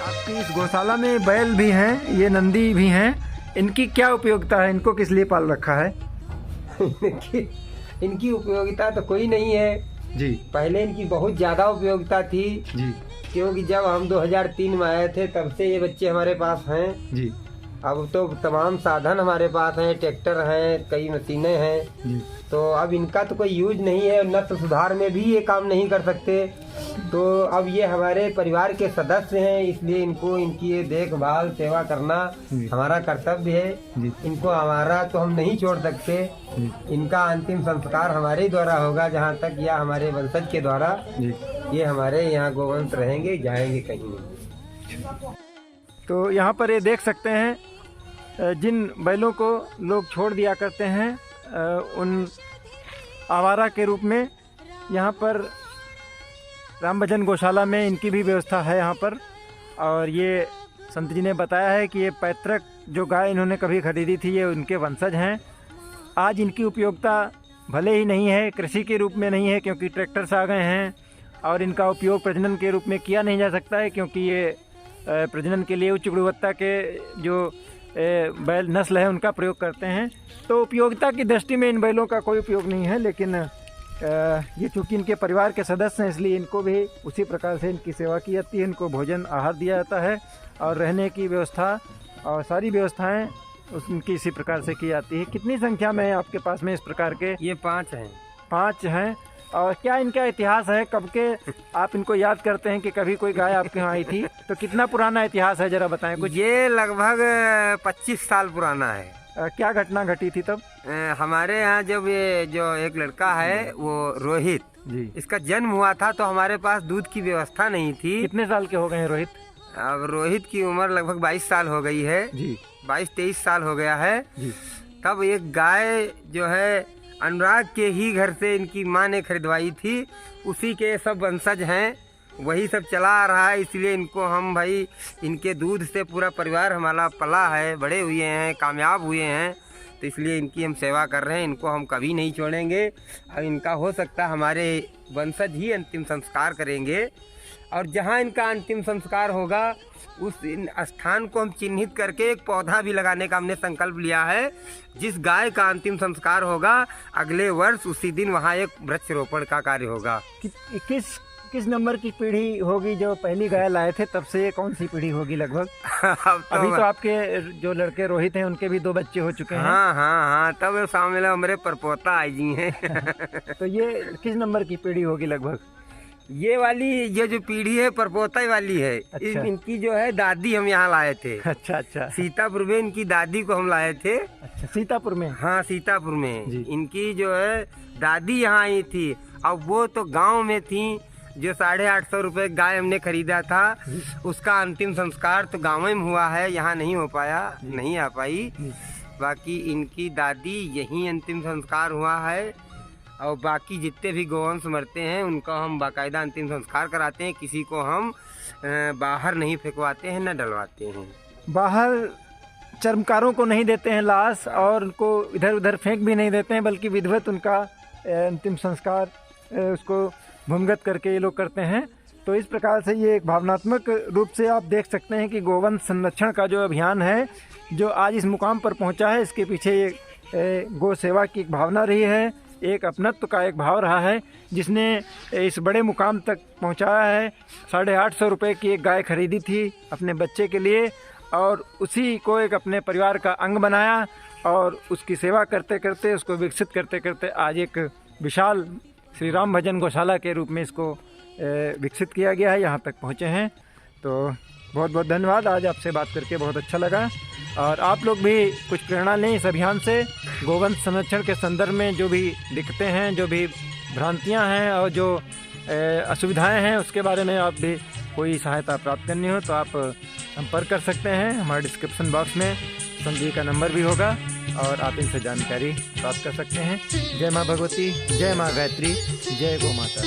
S2: आपकी इस गौशाला में बैल भी हैं, ये नंदी भी हैं, इनकी क्या उपयोगिता है? इनको किस लिए पाल रखा है?
S3: इनकी उपयोगिता तो कोई नहीं है
S2: जी
S3: पहले इनकी बहुत ज्यादा उपयोगिता थी
S2: जी
S3: क्योंकि जब हम 2003 में आए थे तब से ये बच्चे हमारे पास हैं।
S2: जी
S3: अब तो तमाम साधन हमारे पास हैं, ट्रैक्टर हैं, कई मशीनें हैं,
S2: जी
S3: तो अब इनका तो कोई यूज नहीं है। नस्ल सुधार में भी ये काम नहीं कर सकते, तो अब ये हमारे परिवार के सदस्य हैं, इसलिए इनको इनकी ये देखभाल सेवा करना हमारा कर्तव्य है। इनको हमारा तो हम नहीं छोड़ सकते, इनका अंतिम संस्कार हमारे ही द्वारा होगा, जहाँ तक या हमारे वंशज के द्वारा ये हमारे यहाँ गोवंश रहेंगे, जाएंगे कहीं नहीं।
S2: तो यहाँ पर ये देख सकते हैं जिन बैलों को लोग छोड़ दिया करते हैं उन आवारा के रूप में, यहाँ पर राम भजन गौशाला में इनकी भी व्यवस्था है यहाँ पर। और ये संत जी ने बताया है कि ये पैतृक जो गाय इन्होंने कभी खरीदी थी ये उनके वंशज हैं। आज इनकी उपयोगिता भले ही नहीं है, कृषि के रूप में नहीं है क्योंकि ट्रैक्टर्स आ गए हैं, और इनका उपयोग प्रजनन के रूप में किया नहीं जा सकता है क्योंकि ये प्रजनन के लिए उच्च गुणवत्ता के जो बैल नस्ल है उनका प्रयोग करते हैं। तो उपयोगिता की दृष्टि में इन बैलों का कोई उपयोग नहीं है, लेकिन ये चूँकि इनके परिवार के सदस्य हैं इसलिए इनको भी उसी प्रकार से इनकी सेवा की जाती है। इनको भोजन आहार दिया जाता है और रहने की व्यवस्था और सारी व्यवस्थाएं उनकी इसी प्रकार से की जाती है। कितनी संख्या में है आपके पास में इस प्रकार के?
S3: ये 5 हैं।
S2: 5 हैं। और क्या इनका इतिहास है? कब के आप इनको याद करते हैं कि कभी कोई गाय आपके यहाँ आई थी? तो कितना पुराना इतिहास है, जरा बताएं कुछ।
S3: ये लगभग 25 साल पुराना है।
S2: क्या घटना घटी थी तब?
S3: हमारे यहाँ जब ये जो एक लड़का है वो रोहित
S2: जी,
S3: इसका जन्म हुआ था तो हमारे पास दूध की व्यवस्था नहीं थी।
S2: कितने साल के हो गए हैं रोहित?
S3: अब रोहित की उम्र लगभग 22 साल हो गई है
S2: जी,
S3: 22-23 साल हो गया है
S2: जी।
S3: तब एक गाय जो है अनुराग के ही घर से इनकी माँ ने खरीदवाई थी, उसी के सब वंशज हैं, वही सब चला आ रहा है, इसलिए इनको हम भाई इनके दूध से पूरा परिवार हमारा पला है, बड़े हुए हैं, कामयाब हुए हैं, तो इसलिए इनकी हम सेवा कर रहे हैं। इनको हम कभी नहीं छोड़ेंगे। अब इनका हो सकता हमारे वंशज ही अंतिम संस्कार करेंगे। और जहाँ इनका अंतिम संस्कार होगा उस स्थान को हम चिन्हित करके एक पौधा भी लगाने का हमने संकल्प लिया है। जिस गाय का अंतिम संस्कार होगा अगले वर्ष उसी दिन वहाँ एक वृक्षारोपण का कार्य होगा।
S2: किस नंबर की पीढ़ी होगी जो पहली गाय लाए थे, तब से ये कौन सी पीढ़ी होगी लगभग? अभी तो आपके जो लड़के रोहित हैं उनके भी 2 बच्चे हो चुके हैं।
S3: हाँ, तब शामिल हमारे परपोता आई जी हैं।
S2: तो ये किस नंबर की पीढ़ी होगी लगभग?
S3: ये वाली ये जो पीढ़ी है परपोता वाली है।
S2: अच्छा।
S3: इनकी जो है दादी हम यहाँ लाए थे।
S2: अच्छा।
S3: सीतापुर में इनकी दादी को हम लाए थे।
S2: अच्छा, सीतापुर में?
S3: हाँ, सीतापुर में
S2: जी।
S3: इनकी जो है दादी यहाँ आई थी। अब वो तो गांव में थी। जो 850 रुपये गाय हमने खरीदा था उसका अंतिम संस्कार तो गाँव में हुआ है, यहाँ नहीं हो पाया, नहीं आ पाई। बाकी इनकी दादी यहीं अंतिम संस्कार हुआ है। और बाकी जितने भी गौवंश मरते हैं उनका हम बाकायदा अंतिम संस्कार कराते हैं। किसी को हम बाहर नहीं फेंकवाते हैं, न डलवाते हैं।
S2: बाहर चर्मकारों को नहीं देते हैं लाश, और उनको इधर उधर फेंक भी नहीं देते हैं, बल्कि विधिवत उनका अंतिम संस्कार उसको भूमिगत करके ये लोग करते हैं। तो इस प्रकार से ये एक भावनात्मक रूप से आप देख सकते हैं कि गोवंश संरक्षण का जो अभियान है जो आज इस मुकाम पर पहुंचा है, इसके पीछे ये गौ सेवा की एक भावना रही है, एक अपनत्व का एक भाव रहा है, जिसने इस बड़े मुकाम तक पहुंचाया है। 850 रुपये की एक गाय खरीदी थी अपने बच्चे के लिए, और उसी को एक अपने परिवार का अंग बनाया, और उसकी सेवा करते करते, उसको विकसित करते करते आज एक विशाल श्री राम भजन गौशाला के रूप में इसको विकसित किया गया है, यहाँ तक पहुँचे हैं। तो बहुत बहुत धन्यवाद, आज आपसे बात करके बहुत अच्छा लगा। और आप लोग भी कुछ प्रेरणा लें इस अभियान से। गोवंश संरक्षण के संदर्भ में जो भी दिक्कतें हैं, जो भी भ्रांतियां हैं और जो असुविधाएं हैं, उसके बारे में आप भी कोई सहायता प्राप्त करनी हो तो आप संपर्क कर सकते हैं। हमारे डिस्क्रिप्शन बॉक्स में संजय का नंबर भी होगा और आप इनसे जानकारी प्राप्त कर सकते हैं। जय माँ भगवती, जय माँ गायत्री, जय गौ माता।